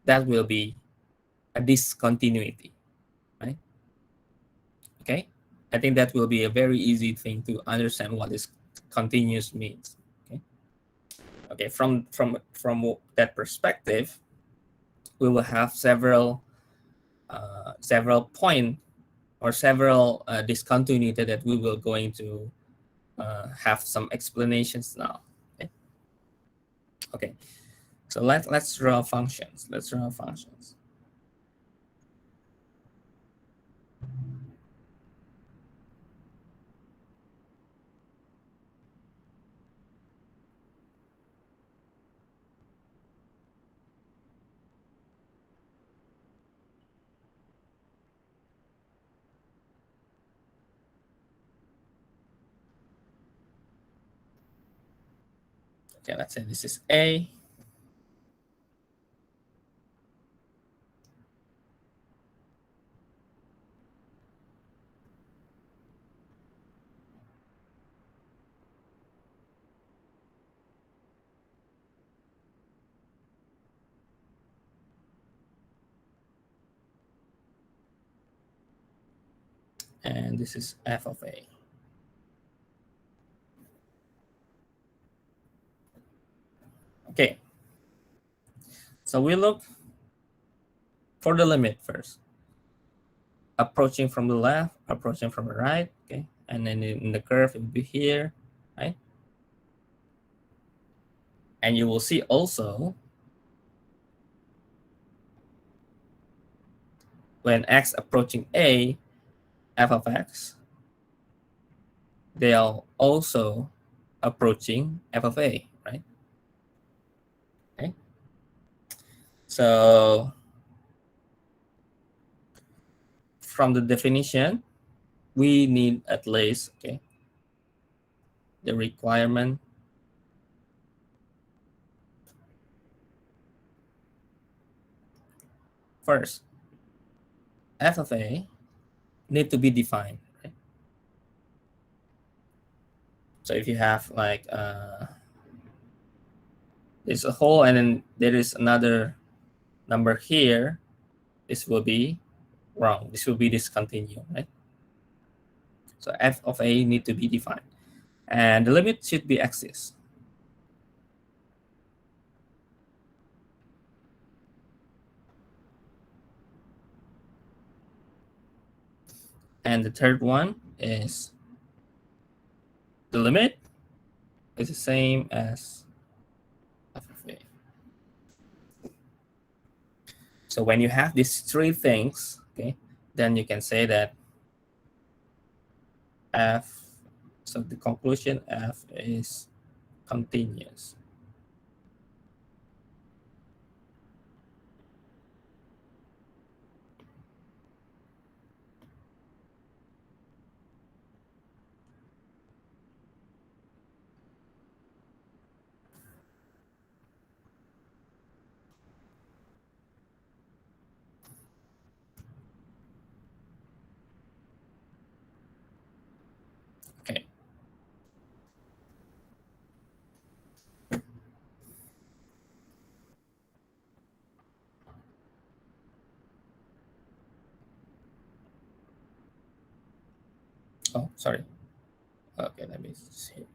that will be a discontinuity, right? Okay, I think that will be a very easy thing to understand what this continuous means. Okay, okay, from that perspective, we will have several point or several discontinuity that we will going to have some explanations now. Okay, okay. So let's draw functions. Let's draw functions. Okay, let's say this is A. And this is f of A. Okay, so we look for the limit first. Approaching from the left, approaching from the right, okay? And then in the curve, it will be here, right? And you will see also when x approaching A, f of x, they are also approaching f of A, right? Okay. So from the definition, we need at least, okay, the requirement first, f of A need to be defined, right? So if you have like there's a hole and then there is another number here, this will be wrong. This will be discontinuous, right? So f of A need to be defined. And the limit should be axis. And the third one is the limit is the same as So when you have these three things, okay, then you can say that f, so the conclusion f is continuous. Okay. Oh, sorry. Okay, let me see.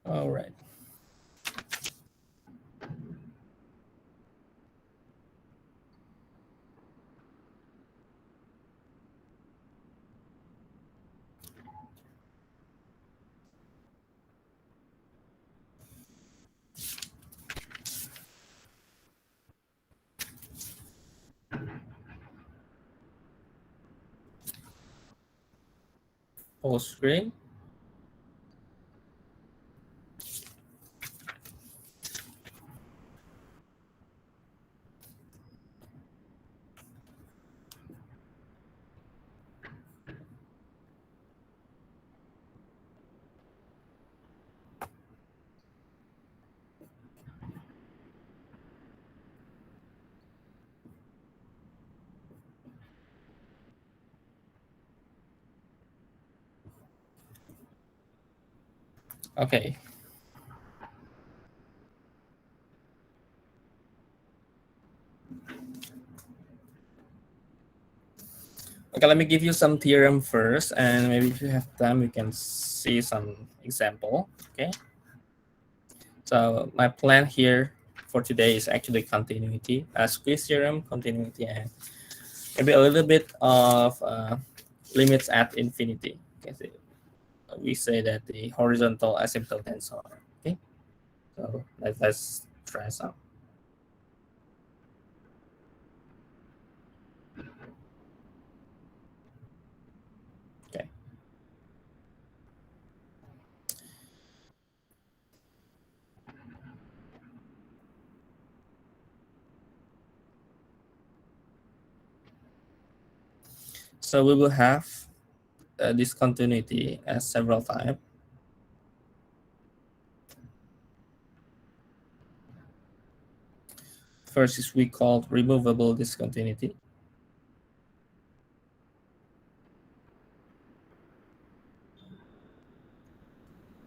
All right. Full screen. Okay. Okay, let me give you some theorem first, and maybe if you have time, we can see some example. Okay. So my plan here for today is actually continuity, Squeeze theorem, continuity, and maybe a little bit of limits at infinity. Okay, so we say that the horizontal asymptote tensor. Okay, so let's try some. Okay. So we will have discontinuity as several times. First is we called removable discontinuity.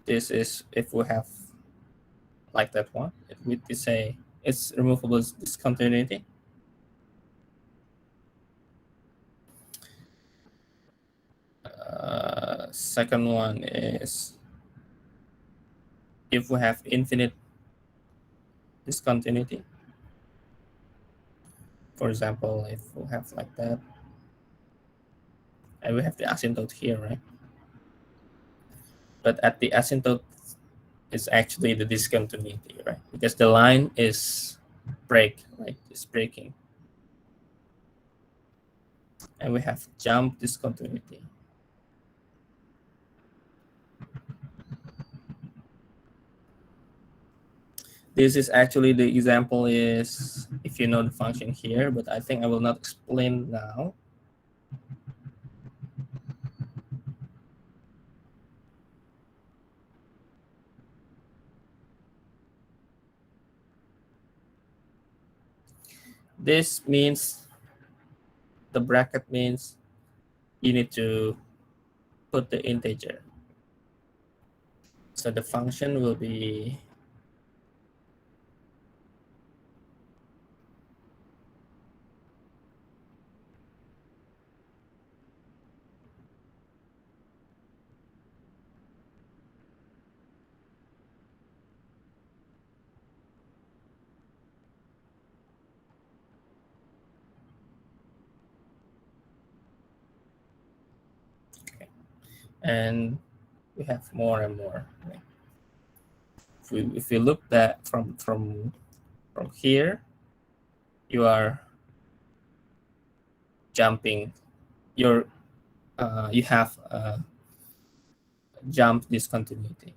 This is if we have like that one, we say it's removable discontinuity. Second one is if we have infinite discontinuity. For example, if we have like that, and we have the asymptote here, right? But at the asymptote is actually the discontinuity, right? Because the line is right? It's breaking. And we have jump discontinuity. This is actually the example is if you know the function here, but I think I will not explain now. This means the bracket means you need to put the integer. So the function will be and we have more and more. If you look that from here, you are jumping. You have jump discontinuity.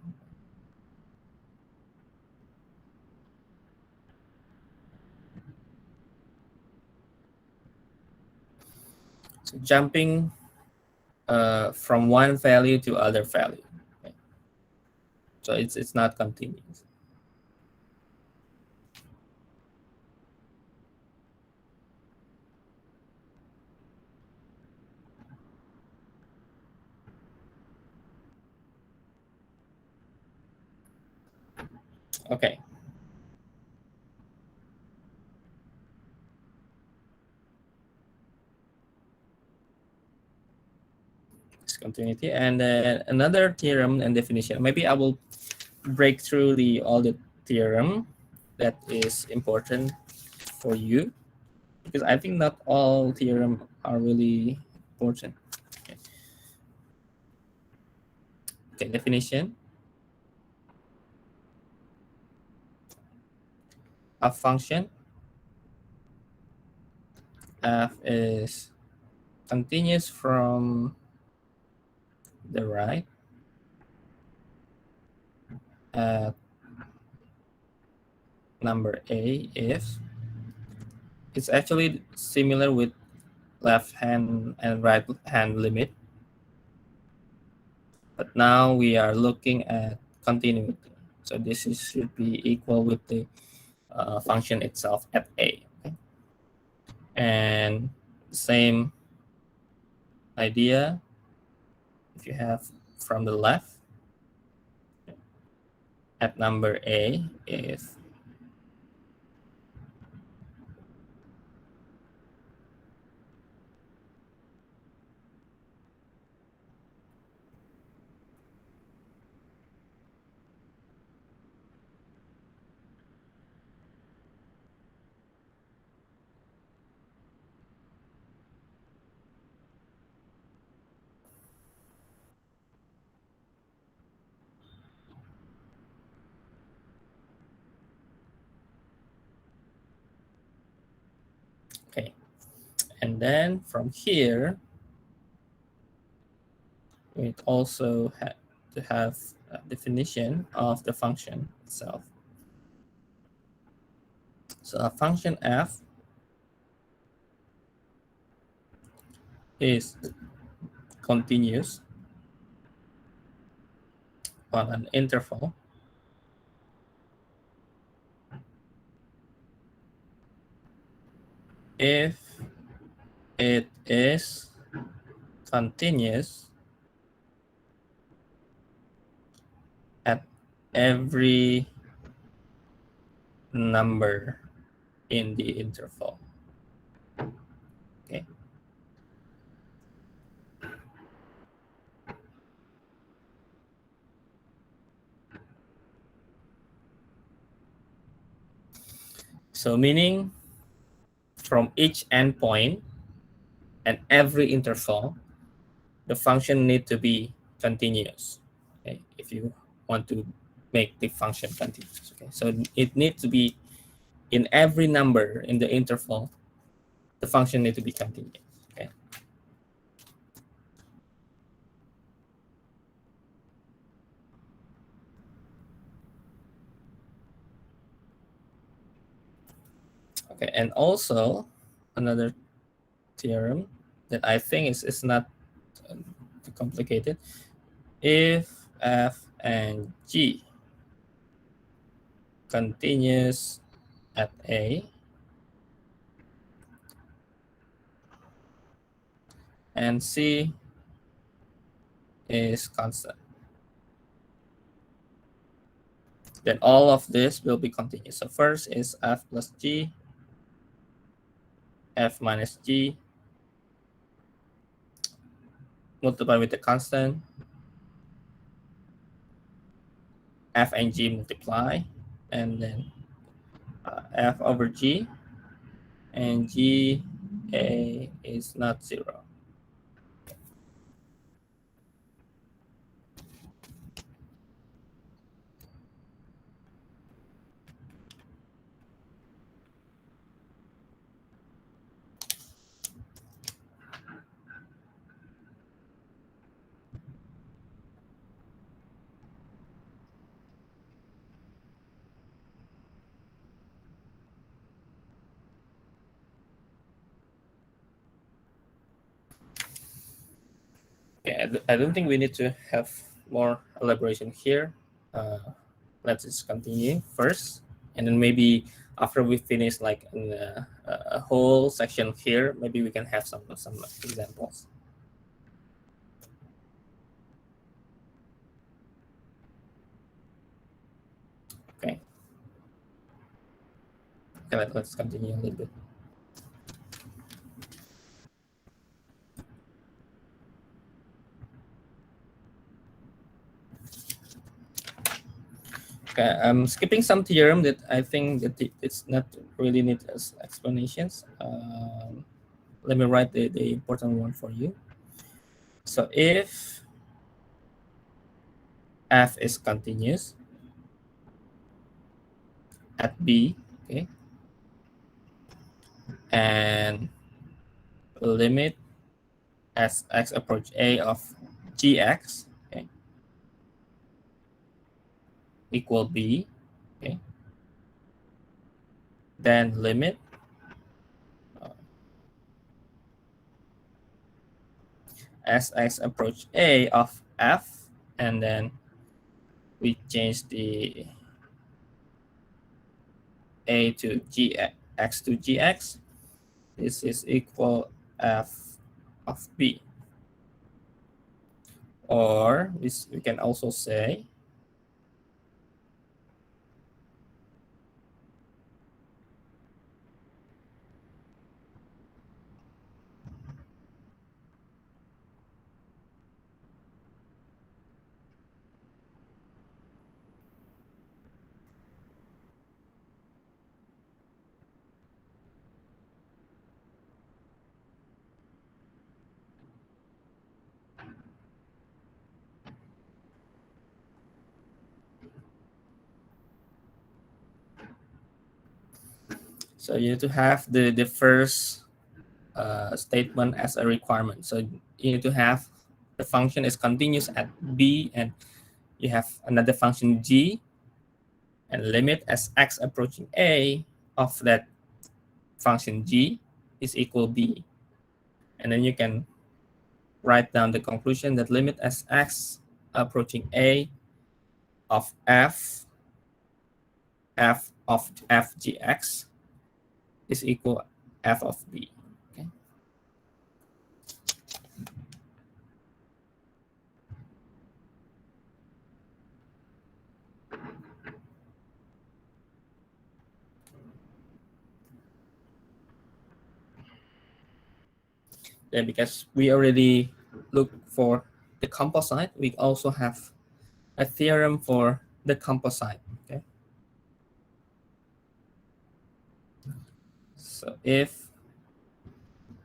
So jumping from one value to other value. Okay. So it's not continuous. Okay. Discontinuity, and another theorem and definition. Maybe I will break through all the theorem that is important for you, because I think not all theorem are really important. Okay, okay, definition. A function f is continuous from the right at number a if it's actually similar with left hand and right hand limit, but now we are looking at continuity. So should be equal with the function itself at a. Okay? And same idea if you have from the left at number a if okay, and then from here we also have to have a definition of the function itself. So a function f is continuous on an interval if it is continuous at every number in the interval. Okay. So meaning from each endpoint and every interval, the function need to be continuous. Okay, if you want to make the function continuous. Okay, so it needs to be in every number in the interval, the function need to be continuous. Okay. Okay, and also another theorem that I think is not too complicated. If f and g continuous at a and c is constant. then all of this will be continuous. So first is f plus g, f minus g, multiply with the constant, f and g multiply, and then f over g, and g a is not 0. Okay, I don't think we need to have more elaboration here. Let's just continue first, and then maybe after we finish like a whole section here, maybe we can have some examples. Okay. Okay, let's continue a little bit. Okay, I'm skipping some theorem that I think that it's not really need as explanations. Let me write the important one for you. So if f is continuous at b, okay, and limit as x approach a of gx, okay, equal b, okay, then limit as x approach a of f, and then we change the a to gx to gx. This is equal f of b. Or we can also say so you need to have the first statement as a requirement. So you need to have the function is continuous at b, and you have another function g, and limit as x approaching a of that function g is equal b. And then you can write down the conclusion that limit as x approaching a of f of fgx is equal f of b. Okay. Then because we already look for the composite, we also have a theorem for the composite. Okay. So if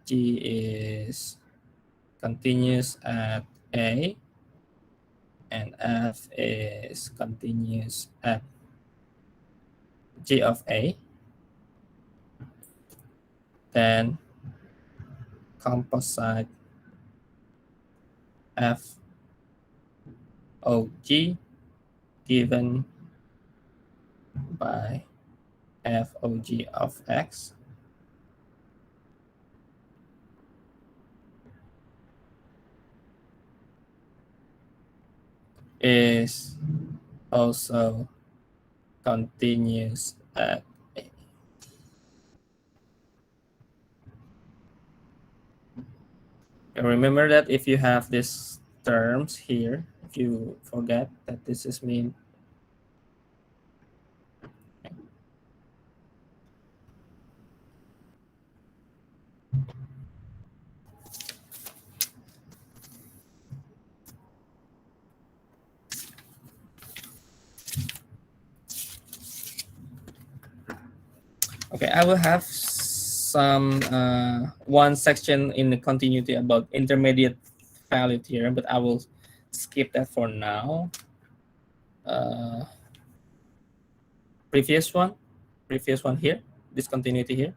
g is continuous at a and f is continuous at g of a, then composite f of g given by f of g of x is also continuous at a. And remember that if you have these terms here, if you forget that this is mean Okay, I will have some one section in the continuity about intermediate value theorem, but I will skip that for now. Previous one here, discontinuity here.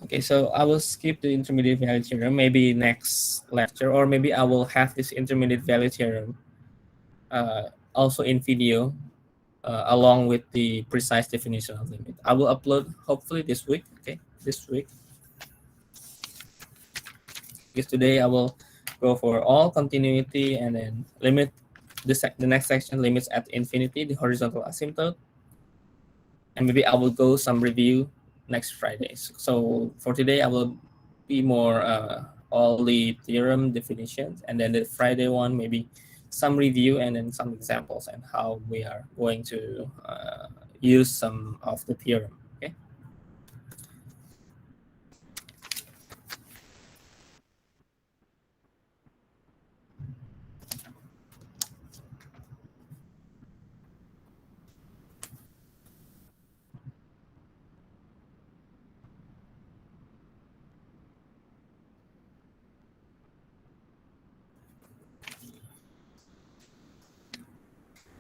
Okay, so I will skip the intermediate value theorem, maybe next lecture, or maybe I will have this intermediate value theorem also in video along with the precise definition of limit. I will upload hopefully this week, okay, this week. Because today I will go for all continuity and then limit, the next section, limits at infinity, the horizontal asymptote. And maybe I will go some review next Friday. So for today, I will be more all the theorem definitions, and then the Friday one maybe some review and then some examples and how we are going to use some of the theorem. Okay.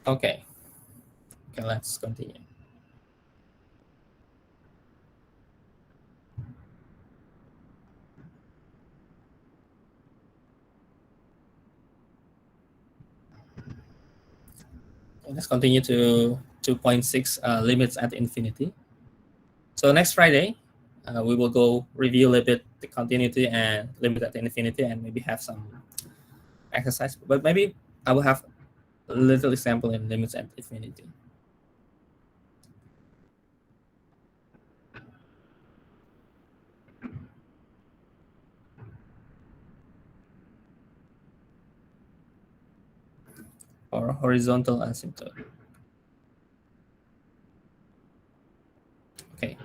Okay. Okay, let's continue. Okay, let's continue to 2.6 limits at infinity. So next Friday, we will go review a little bit the continuity and limit at infinity, and maybe have some exercise. But maybe I will have a little example in limits at infinity. Or horizontal asymptote. Okay.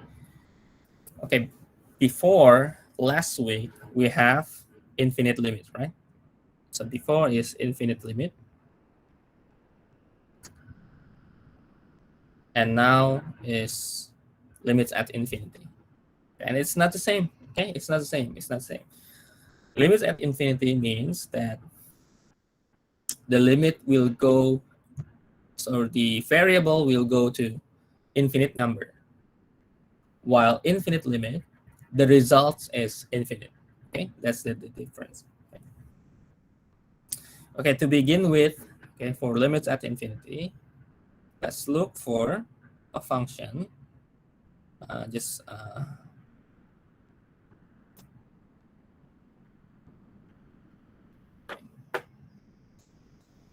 Okay. Before last week, we have infinite limit, right? So before is infinite limit. And now is limits at infinity. And it's not the same. Okay, it's not the same. It's not the same. Limits at infinity means that the limit will go, so the variable will go to infinite number, while infinite limit, the result is infinite. Okay, that's the difference. Okay. Okay, to begin with, okay, for limits at infinity, let's look for a function.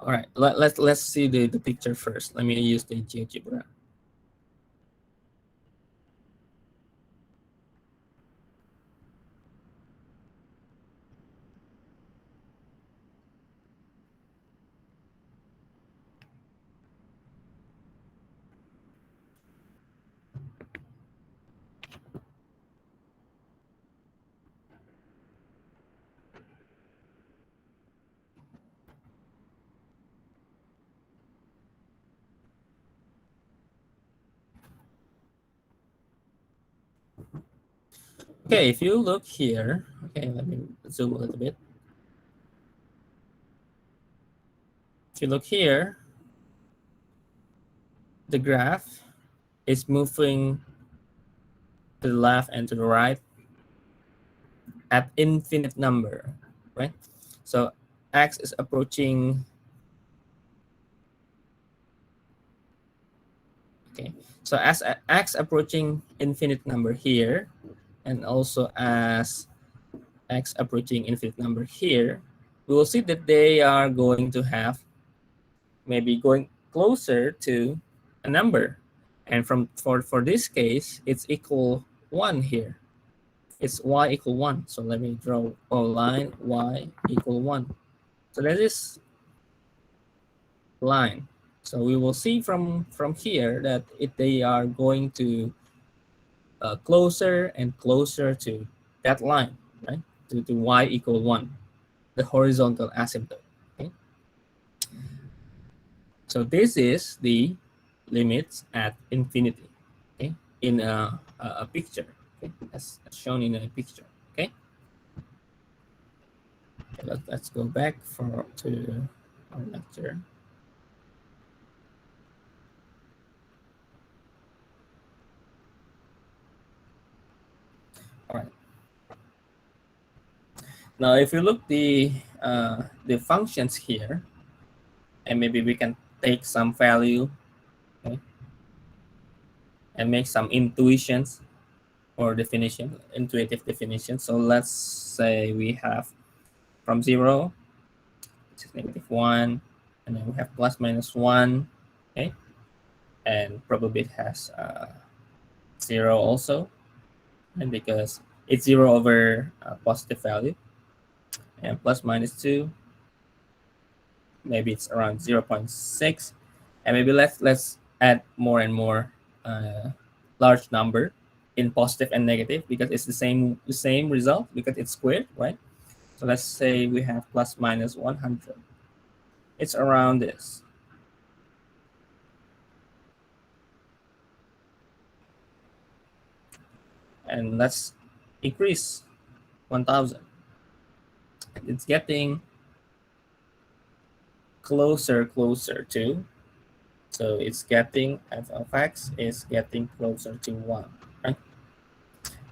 All right, let's see the picture first. Let me use the GeoGebra. Okay, if you look here, okay, let me zoom a little bit. If you look here, the graph is moving to the left and to the right at infinite number, right? So x is approaching, okay, so as x approaching infinite number here, and also as x approaching infinite number here, we will see that they are going to have maybe going closer to a number. And for this case, it's equal 1 here. It's y equal 1. So let me draw a line, y equal 1. So that is line. So we will see from here that they are going to closer and closer to that line, right? To y equal 1, the horizontal asymptote. Okay? So this is the limits at infinity. Okay? in a picture, okay, as shown in a picture. Okay, let's go back to our lecture. All right. Now, if you look the functions here, and maybe we can take some value, okay, and make some intuitions or definition, intuitive definition. So let's say we have from 0, which is -1, and then we have plus minus 1, okay, and probably it has 0 also, and because it's 0 over a positive value, and plus minus 2, maybe it's around 0.6, and maybe let's add more and more large number in positive and negative, because it's the same result because it's squared, right? So let's say we have plus minus 100. It's around this. And let's increase 1000. It's getting closer to, so it's getting f of x is getting closer to 1, right?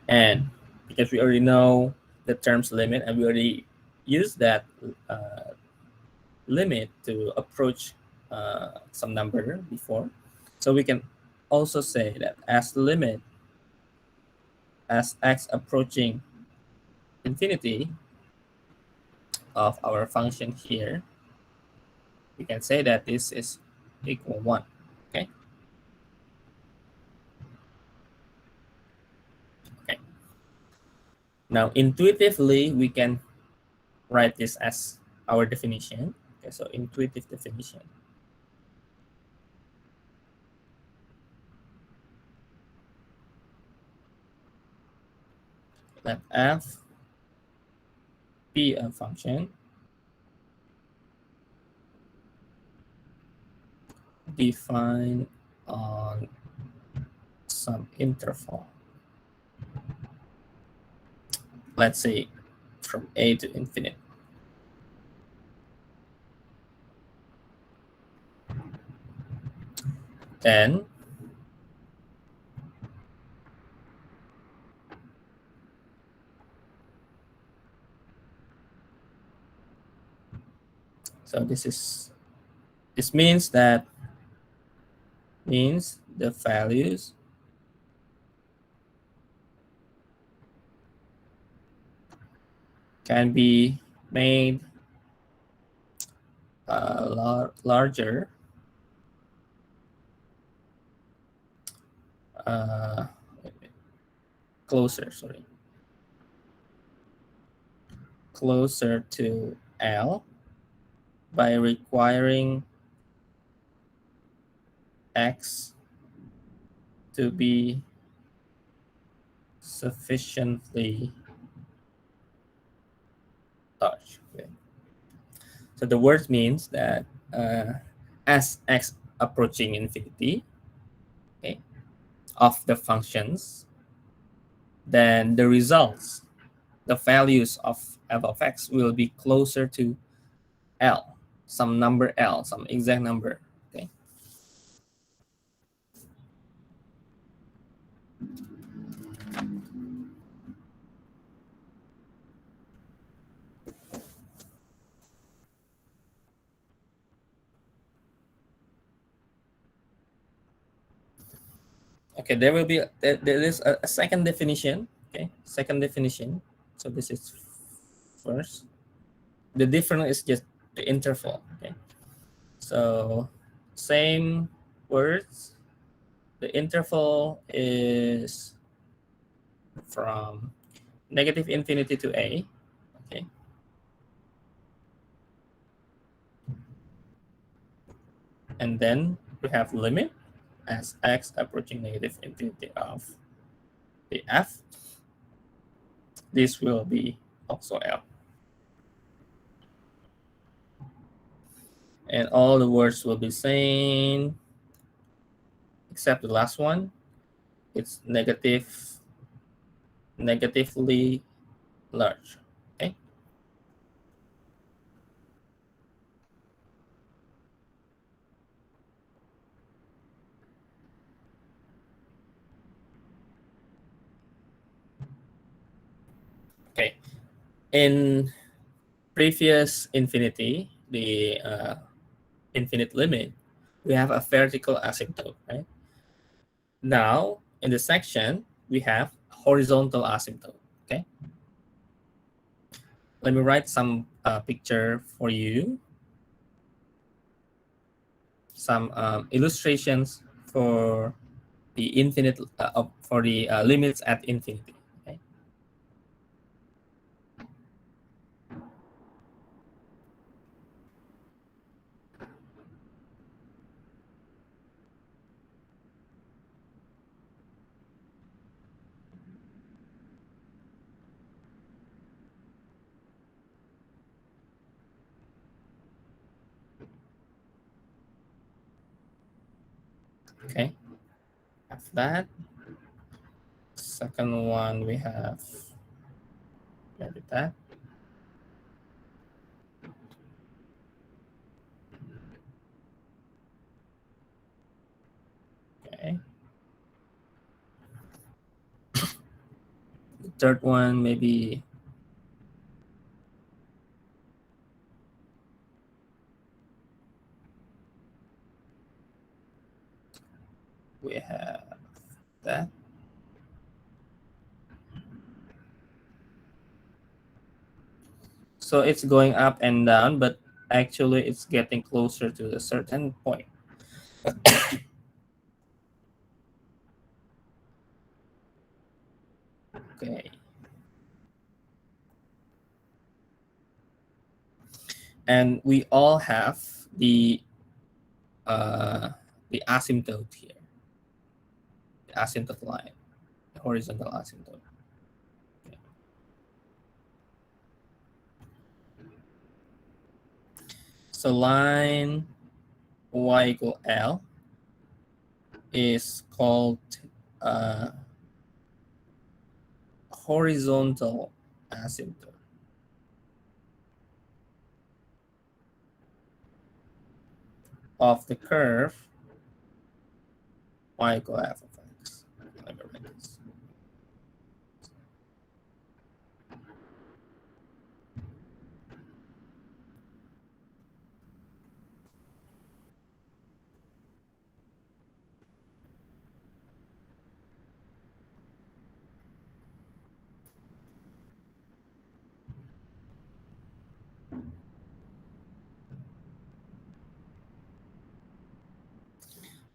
And because we already know the term's limit, and we already used that limit to approach some number before, so we can also say that as limit as x approaching infinity of our function here, we can say that this is equal 1. Okay. Okay. Now, intuitively, we can write this as our definition. Okay, so intuitive definition. Let f be a function defined on some interval. Let's say from a to infinite. Then so this means that the values can be made larger uh, closer to L by requiring x to be sufficiently large. Okay. So the word means that as x approaching infinity, okay, of the functions, then the results, the values of f of x will be closer to L, some number L, some exact number. Okay. Okay, there is a second definition. Okay, second definition. So this is first. The difference is just the interval. Okay, so same words. The interval is from negative infinity to a. Okay, and then we have limit as x approaching negative infinity of the f. This will be also L. And all the words will be same except the last one. it's negatively large. Okay. Okay. In previous infinity, the infinite limit, we have a vertical asymptote, right? Now, in this section, we have horizontal asymptote. Okay. Let me write some picture for you. Some illustrations for the infinite for the limits at infinity. Okay. Okay. After that, second one we have that. Okay. The third one maybe we have that. So it's going up and down, but actually it's getting closer to a certain point. Okay. And we all have the asymptote here, the asymptote line, the horizontal asymptote. Okay. So line y equal L is called horizontal asymptote of the curve y equal f of x. Let me write this.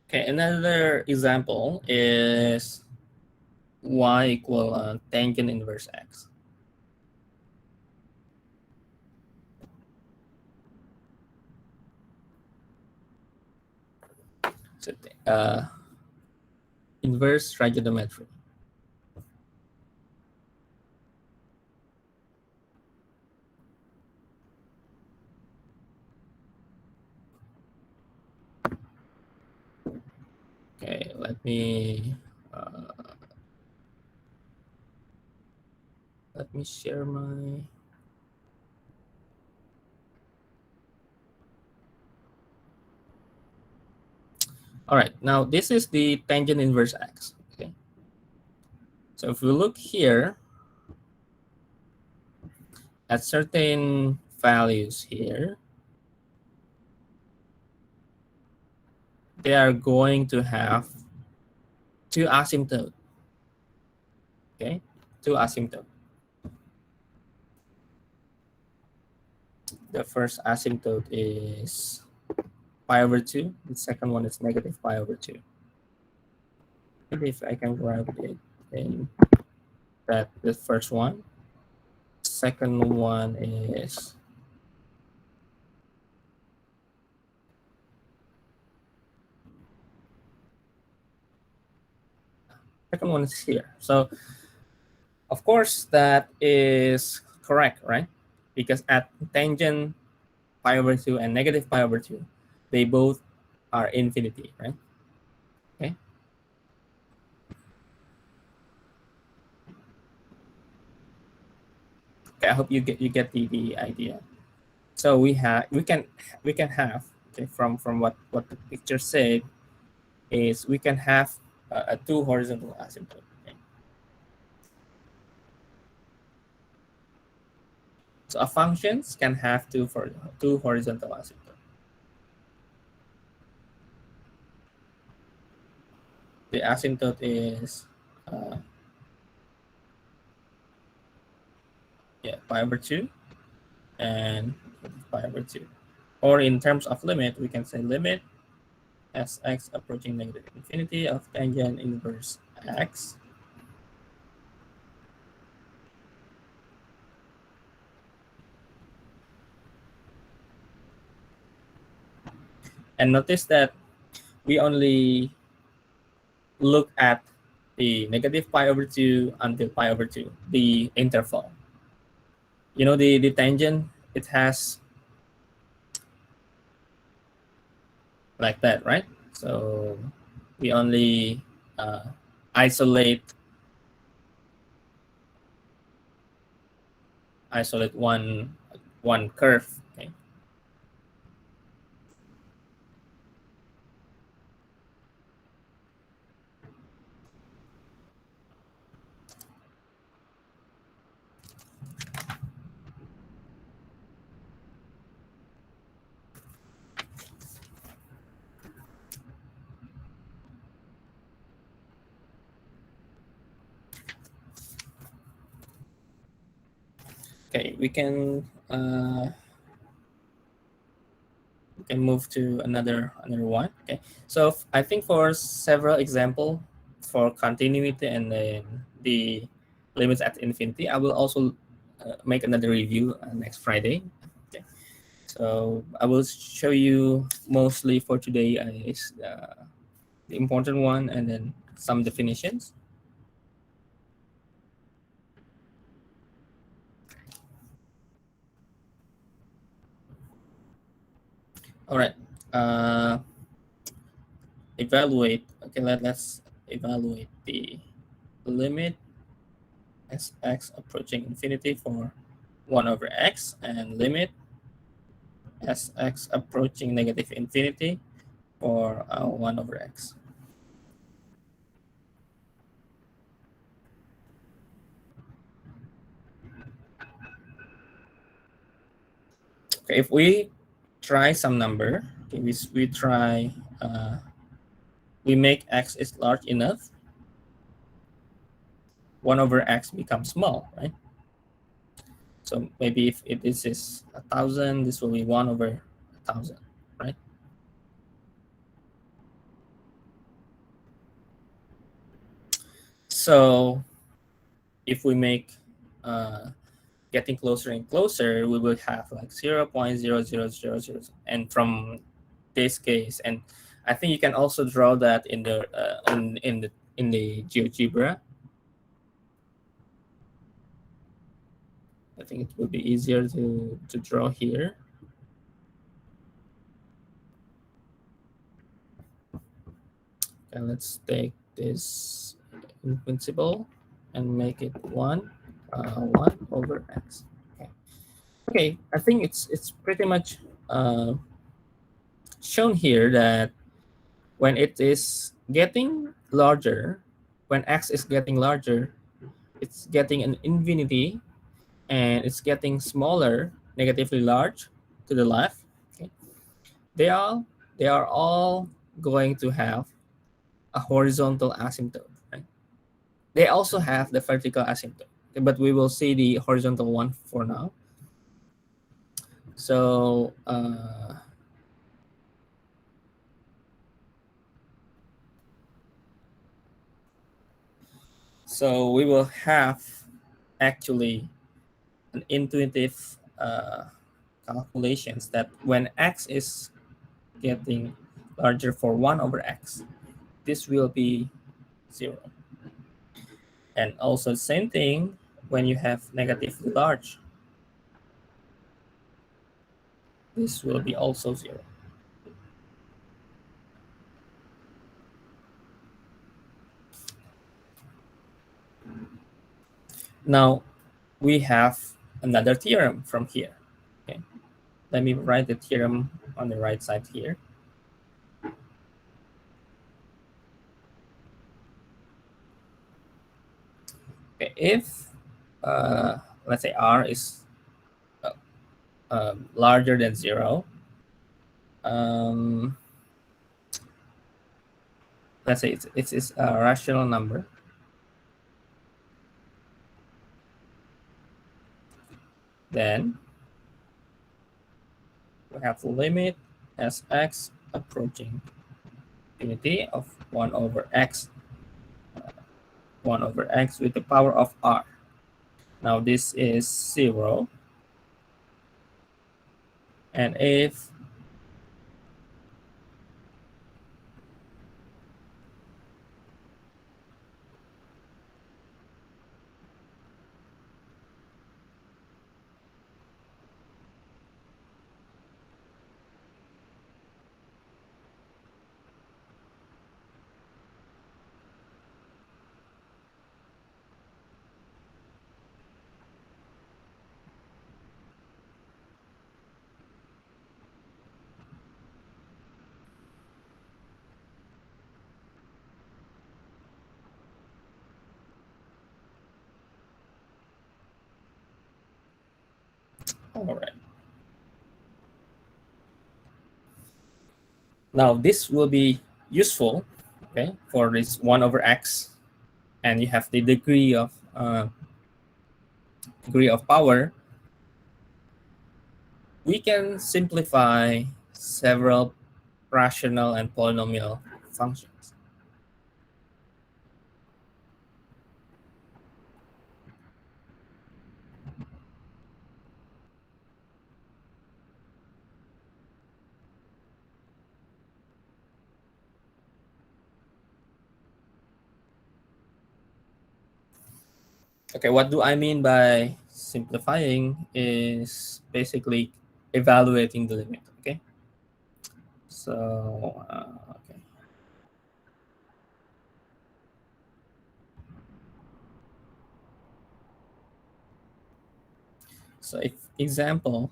Okay, another example is y equal tangent inverse x. So inverse trigonometry. Okay, let me share my. All right, now this is the tangent inverse x. Okay, so if we look here at certain values here, they are going to have two asymptotes. Okay, two asymptotes. The first asymptote is pi over 2. The second one is negative pi over 2. Maybe if I can grab it in that the first one. Second one is here. So of course that is correct, right? Because at tangent pi over 2 and negative pi over 2, they both are infinity, right? Okay. Okay, I hope you get the idea. So we can have, okay, from what the picture said, is we can have a two horizontal asymptote. Okay? So a functions can have two horizontal asymptote. The asymptote is yeah, pi over 2 and pi over 2. Or in terms of limit, we can say limit as x approaching negative infinity of tangent inverse x. And notice that we only look at the negative pi over 2 until pi over 2, the interval. You know, the tangent, it has like that, right? So we only isolate one curve. Okay. Okay, we can move to another one. Okay, so I think for several example for continuity and then the limits at infinity, I will also make another review next Friday. Okay, so I will show you mostly for today is the important one and then some definitions. All right. Uh, evaluate. Okay, let's evaluate the limit as x approaching infinity for 1 over x and limit as x approaching negative infinity for 1 over x. Okay, if we try some number, okay, we try, we make x is large enough, 1 over x becomes small, right? So maybe if this is 1,000, this will be 1 over 1,000, right? So if we make getting closer and closer, we will have like 0.0000, and from this case, and I think you can also draw that in the in the GeoGebra. I think it would be easier to draw here. And let's take this in principle and make it 1 over x. Okay. Okay, I think it's pretty much shown here that when it is getting larger, when x is getting larger, it's getting an infinity, and it's getting smaller, negatively large to the left. Okay. They are they are all going to have a horizontal asymptote. Right? They also have the vertical asymptote, but we will see the horizontal one for now. So so we will have actually an intuitive calculations that when x is getting larger for 1 over x, this will be 0. And also same thing when you have negatively large, this will be also 0. Now we have another theorem from here. Okay, let me write the theorem on the right side here. Okay, if let's say r is larger than 0, let's say it's a rational number, then we have the limit as x approaching infinity of 1 over x, 1 over x with the power of r. Now this is 0, and if all right. Now this will be useful, okay, for this 1 over x, and you have the degree of power. We can simplify several rational and polynomial functions. Okay, what do I mean by simplifying is basically evaluating the limit, okay? So, okay. So if example,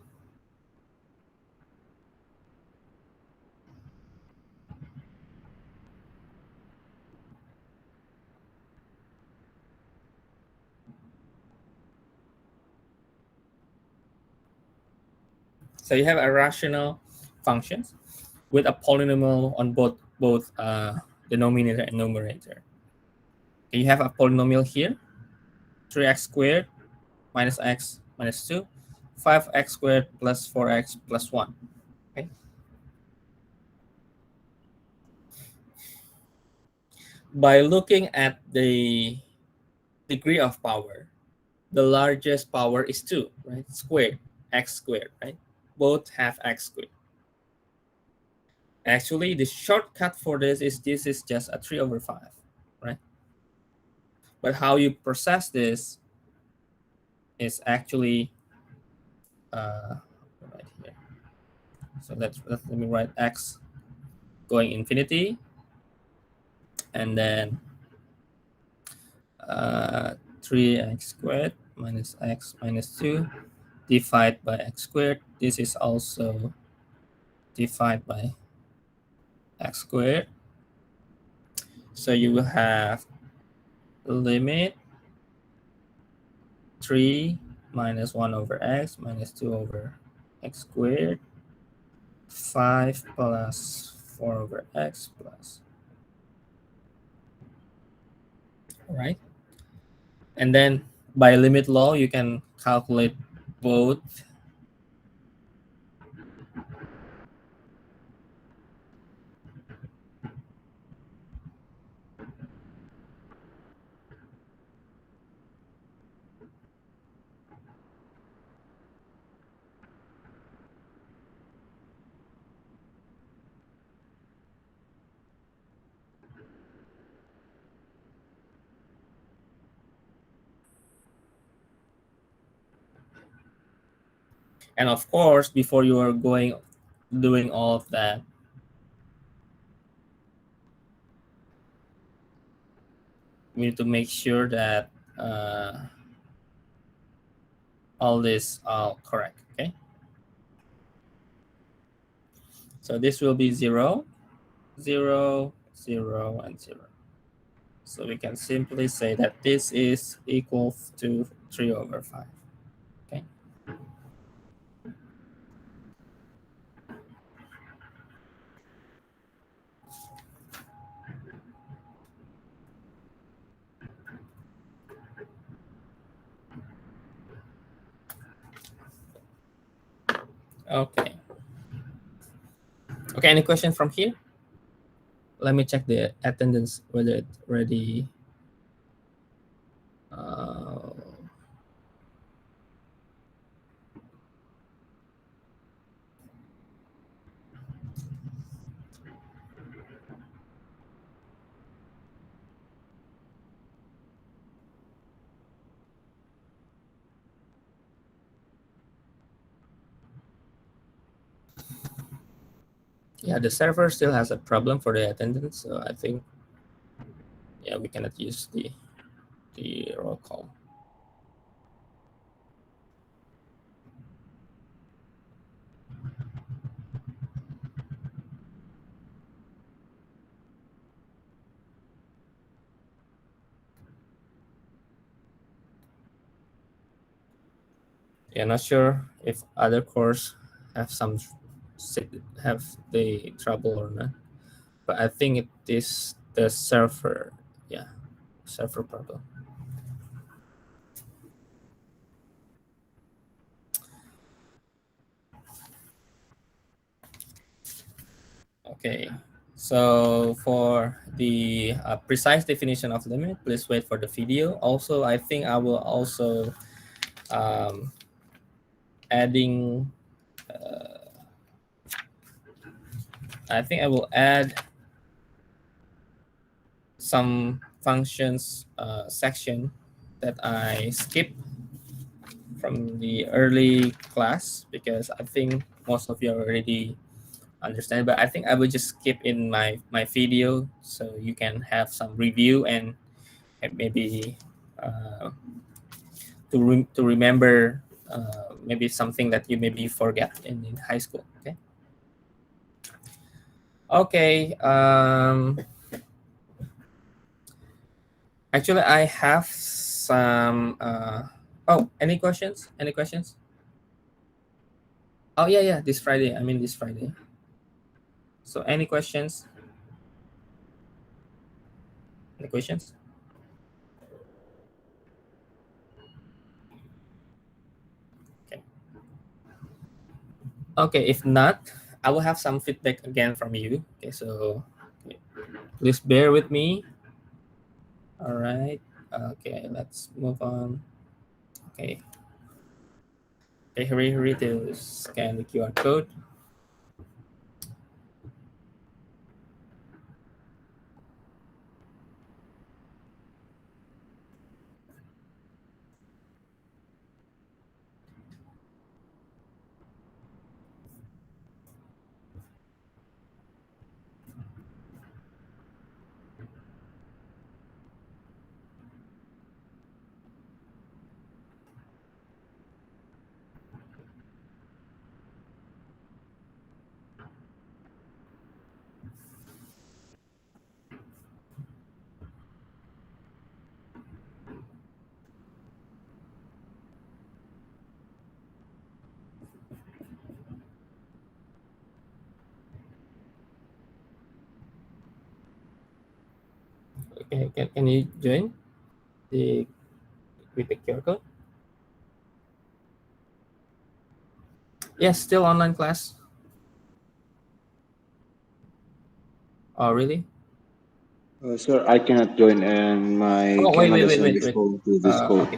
so you have a rational functions with a polynomial on both denominator and numerator. You have a polynomial here, 3x squared minus x minus 2, 5x squared plus 4x plus 1. Okay. By looking at the degree of power, the largest power is 2, right? Squared, x squared, right? Both have x squared. Actually, the shortcut for this is just a 3 over 5, right? But how you process this is actually right here. So let me write x going infinity, and then 3x squared minus x minus 2 divided by x squared. This is also divided by x squared. So you will have limit 3 minus 1 over x minus 2 over x squared, 5 plus 4 over x plus. All right. And then by limit law, you can calculate both and of course, before you are doing all of that, we need to make sure that all this are correct. Okay. So this will be 0, 0, 0, and 0. So we can simply say that this is equal to 3/5. Okay. Okay. Okay, any question from here? Let me check the attendance, whether it's ready. Yeah, the server still has a problem for the attendance, so I think, yeah, we cannot use the roll call. Yeah, not sure if other cores have have the trouble or not, but I think it is the server. Yeah, server problem. Okay, so for the precise definition of limit, please wait for the video. Also, I think I will also adding. I think I will add some functions section that I skipped from the early class, because I think most of you already understand, but I think I will just skip in my video so you can have some review and maybe to remember maybe something that you maybe forget in high school. Okay. Okay. Actually, I have some. Oh, any questions? Any questions? Oh, yeah. This Friday. I mean, this Friday. So, any questions? Any questions? Okay. Okay. If not, I will have some feedback again from you. Okay. So, okay, please bear with me. All right. Okay. Let's move on. Okay. Okay. Hurry to scan the QR code. Okay. Can you join the with the QR code? Yes. Still online class. Oh, really? Sir, I cannot join and my Oh, camera doesn't wait. respond to this code.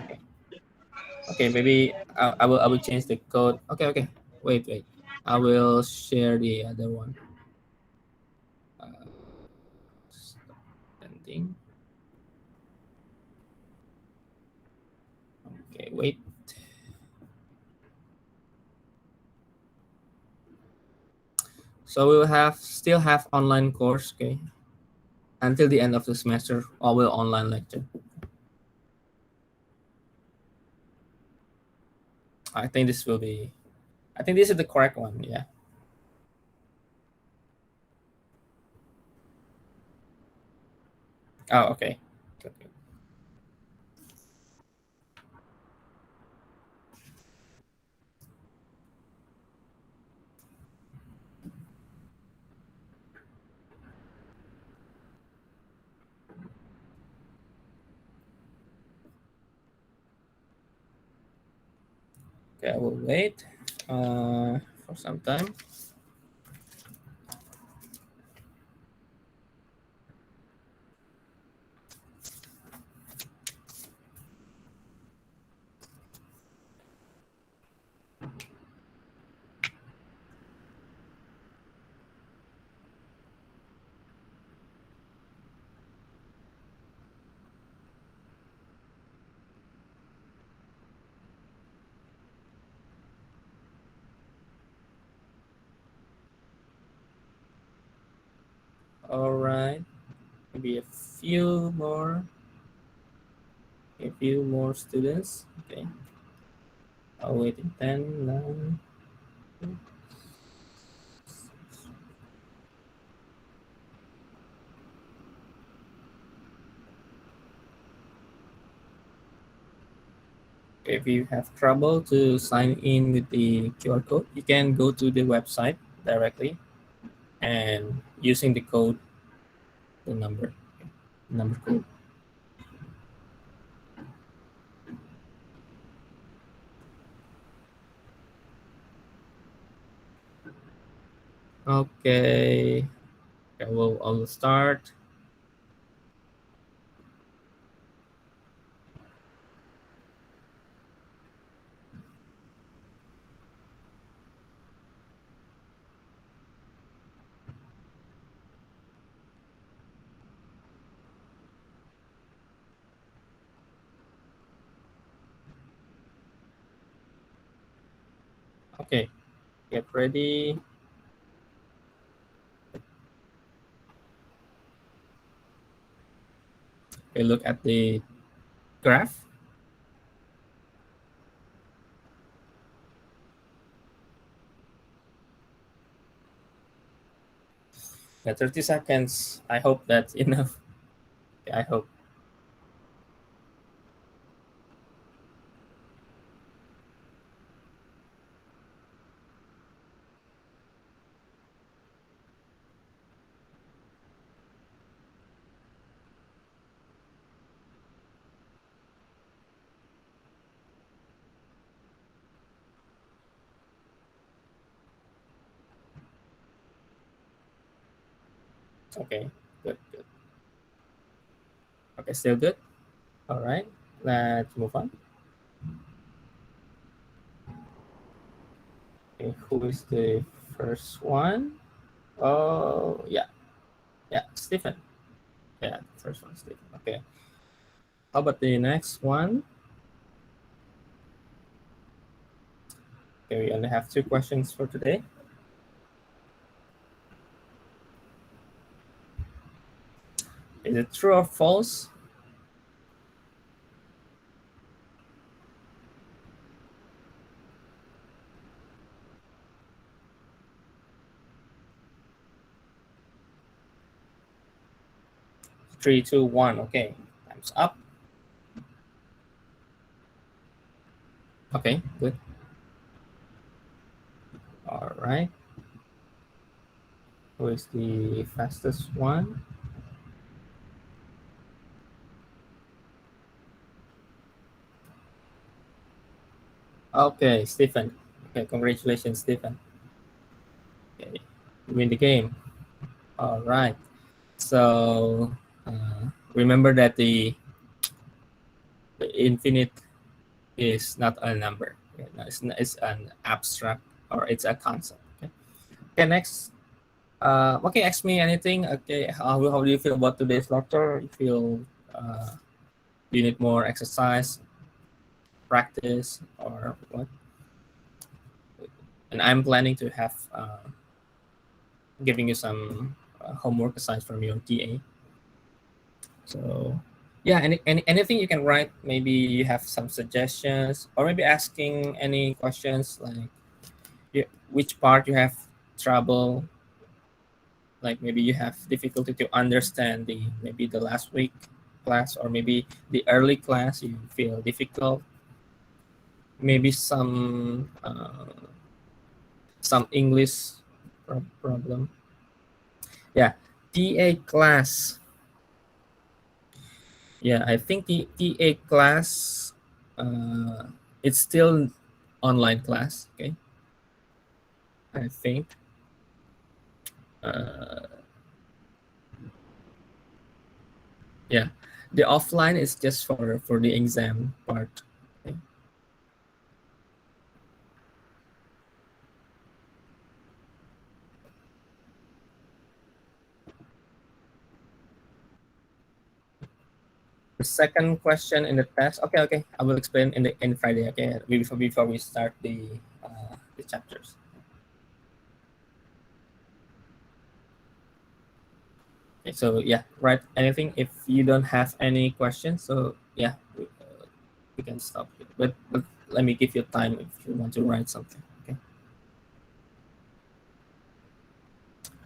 Okay. Maybe I will change the code. Okay. Wait. I will share the other one. Ending. Okay. Wait. So we will still have online course. Okay. Until the end of the semester, all will online lecture. I think this will be, I think this is the correct one. Yeah. Oh, okay. Okay. Okay, I will wait for some time. All right, maybe a few more students. Okay, I'll wait in 10, 9. If you have trouble to sign in with the QR code, you can go to the website directly and using the code, the number code. Okay, I will start. Okay, get ready. Okay, look at the graph. Yeah, 30 seconds. I hope that's enough. I hope. Okay, good, good. Okay, still good. All right, let's move on. Okay, who is the first one? Oh, yeah, yeah, Stephen. Yeah, first one, Stephen. Okay. How about the next one? Okay, we only have 2 questions for today. Is it true or false? Three, two, one. Okay, time's up. Okay, good. All right. Who is the fastest one? Okay, Stephen. Okay, congratulations, Stephen. Okay, you win the game. All right. So remember that the infinite is not a number. Okay, no, it's an abstract or it's a concept. Okay. Okay. Next. Okay. Ask me anything. Okay. How do you feel about today's lecture? You feel you need more exercise, practice, or what? And I'm planning to have giving you some homework aside from your TA. So Yeah, anything you can write. Maybe you have some suggestions, or maybe asking any questions like which part you have trouble, like maybe you have difficulty to understand the maybe the last week class, or maybe the early class you feel difficult, maybe some English problem. Yeah, TA class. Yeah, I think the TA class, it's still online class. Okay, I think. Uh, yeah, the offline is just for the exam part. Okay. The second question in the test. Okay, okay. I will explain in Friday. Okay, before we start the chapters. Okay, so yeah, write anything if you don't have any questions. So yeah, we can stop here. But let me give you time if you want to write something. Okay.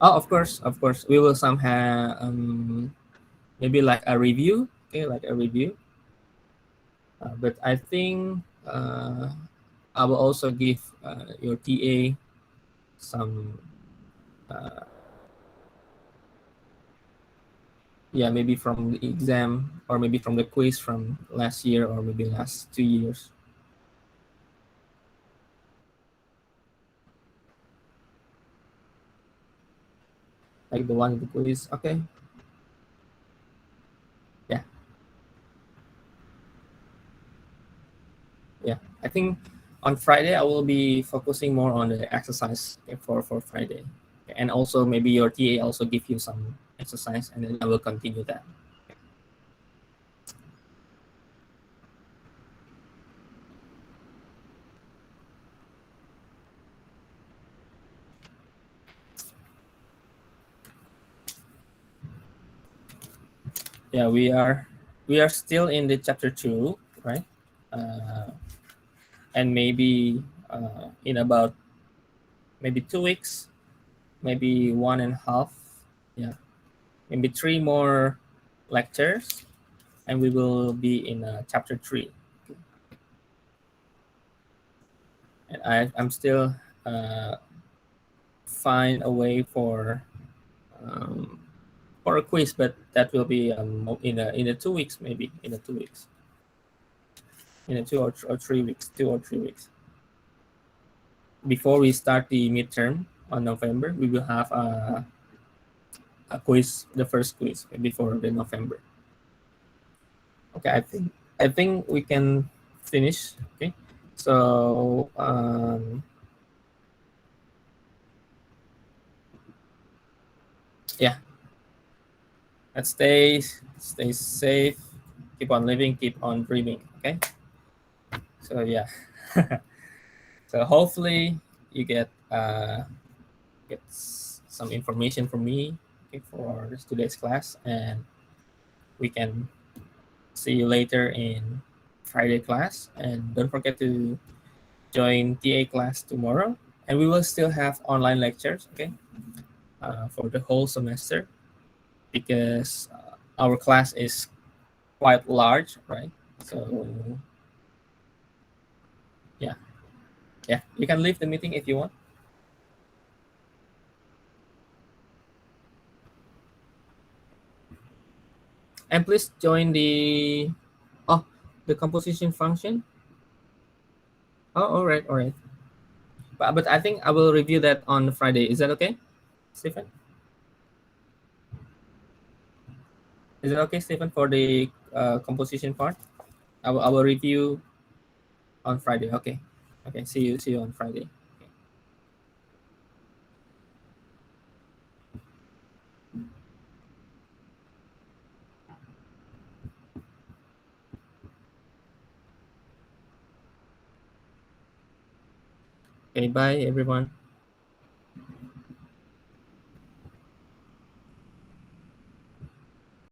Oh, of course, of course. We will somehow maybe like a review. Okay, like a review. But I think I will also give your TA some uh, yeah, maybe from the exam, or maybe from the quiz from last year, or maybe last 2 years, like the one in the quiz. Okay. Yeah, yeah. I think on Friday I will be focusing more on the exercise, okay, for Friday. And also maybe your TA also give you some exercise, and then I will continue that. Yeah, we are still in the chapter 2, right? uh, and maybe in about maybe 2 weeks, maybe 1.5, yeah, maybe 3 more lectures, and we will be in chapter 3. And I'm still uh, find a way um, for a quiz, but that will be in a 2 weeks, maybe in a 2 weeks, in a 2 or 3 weeks, 2 or 3 weeks before we start the midterm on November. We will have a quiz, the first quiz before the November. Okay, I think we can finish. Okay, so yeah, let's stay safe, keep on living, keep on dreaming. Okay, so yeah, so hopefully you get some information from me, okay, for today's class, and we can see you later in Friday class. And don't forget to join TA class tomorrow, and we will still have online lectures, okay, for the whole semester, because our class is quite large, right? So yeah, yeah, you can leave the meeting if you want, and please join oh the composition function. Oh, all right, all right. But I think I will review that on Friday. Is that okay, Stephen? Is it okay, Stephen, for the composition part? I will review on Friday. Okay. Okay. See you on Friday. Okay. Bye, everyone.